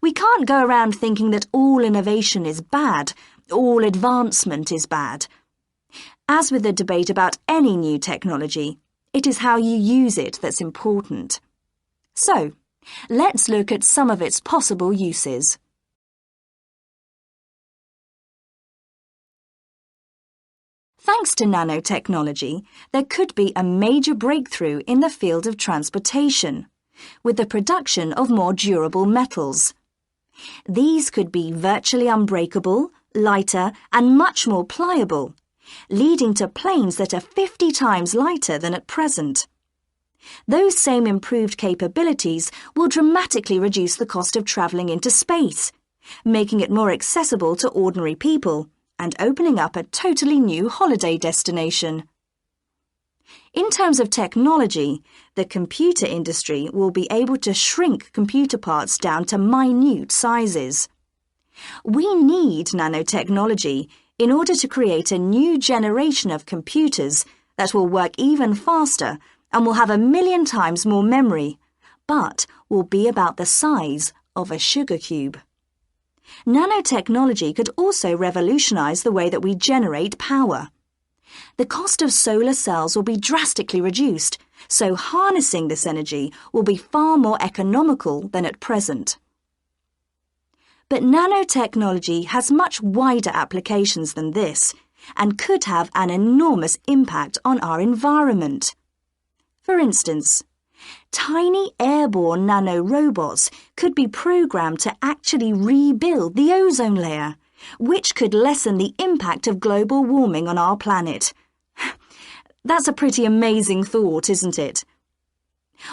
We can't go around thinking that all innovation is bad, all advancement is bad. As with the debate about any new technology, it is how you use it that's important. So, let's look at some of its possible uses. Thanks to nanotechnology, there could be a major breakthrough in the field of transportation, with the production of more durable metals. These could be virtually unbreakable, lighter, and much more pliable, leading to planes that are 50 times lighter than at present. Those same improved capabilities will dramatically reduce the cost of travelling into space, making it more accessible to ordinary people and opening up a totally new holiday destination. In terms of technology, the computer industry will be able to shrink computer parts down to minute sizes. We need nanotechnology in order to create a new generation of computers that will work even faster and will have 1,000,000 times more memory, but will be about the size of a sugar cube. Nanotechnology could also revolutionize the way that we generate power. The cost of solar cells will be drastically reduced, so harnessing this energy will be far more economical than at present. But nanotechnology has much wider applications than this and could have an enormous impact on our environment. For instance, tiny airborne nanorobots could be programmed to actually rebuild the ozone layer, which could lessen the impact of global warming on our planet. That's a pretty amazing thought, isn't it?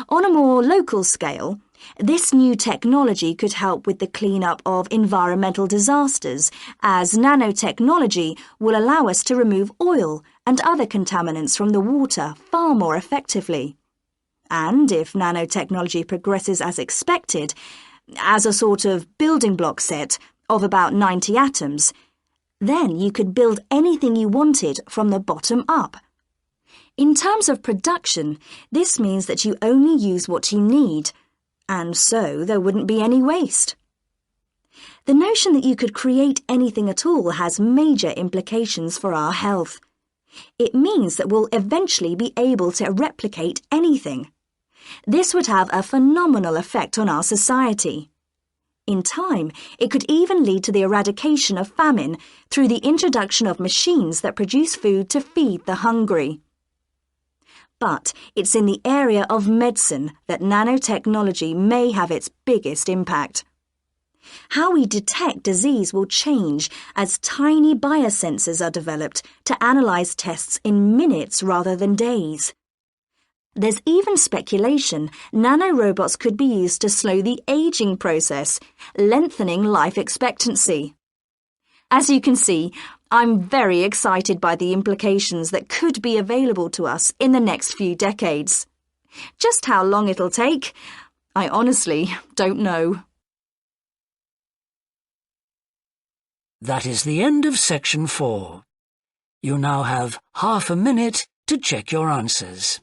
On a more local scale, this new technology could help with the cleanup of environmental disasters, as nanotechnology will allow us to remove oil and other contaminants from the water far more effectively. And if nanotechnology progresses as expected, as a sort of building block set of about 90 atoms, then you could build anything you wanted from the bottom up. In terms of production, this means that you only use what you need, and so there wouldn't be any waste. The notion that you could create anything at all has major implications for our health. It means that we'll eventually be able to replicate anything. This would have a phenomenal effect on our society. In time, it could even lead to the eradication of famine through the introduction of machines that produce food to feed the hungry. But it's in the area of medicine that nanotechnology may have its biggest impact. How we detect disease will change as tiny biosensors are developed to analyze tests in minutes rather than days. There's even speculation nanorobots could be used to slow the aging process, lengthening life expectancy. As you can see, I'm very excited by the implications that could be available to us in the next few decades. Just how long it'll take, I honestly don't know. That is the end of section 4. You now have half a minute to check your answers.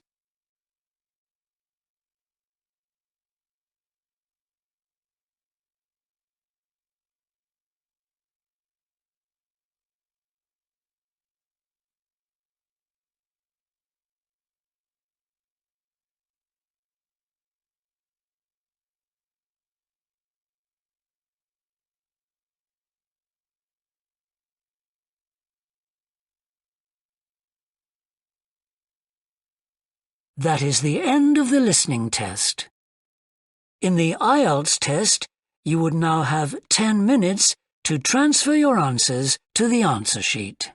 That is the end of the listening test. In the IELTS test, you would now have 10 minutes to transfer your answers to the answer sheet.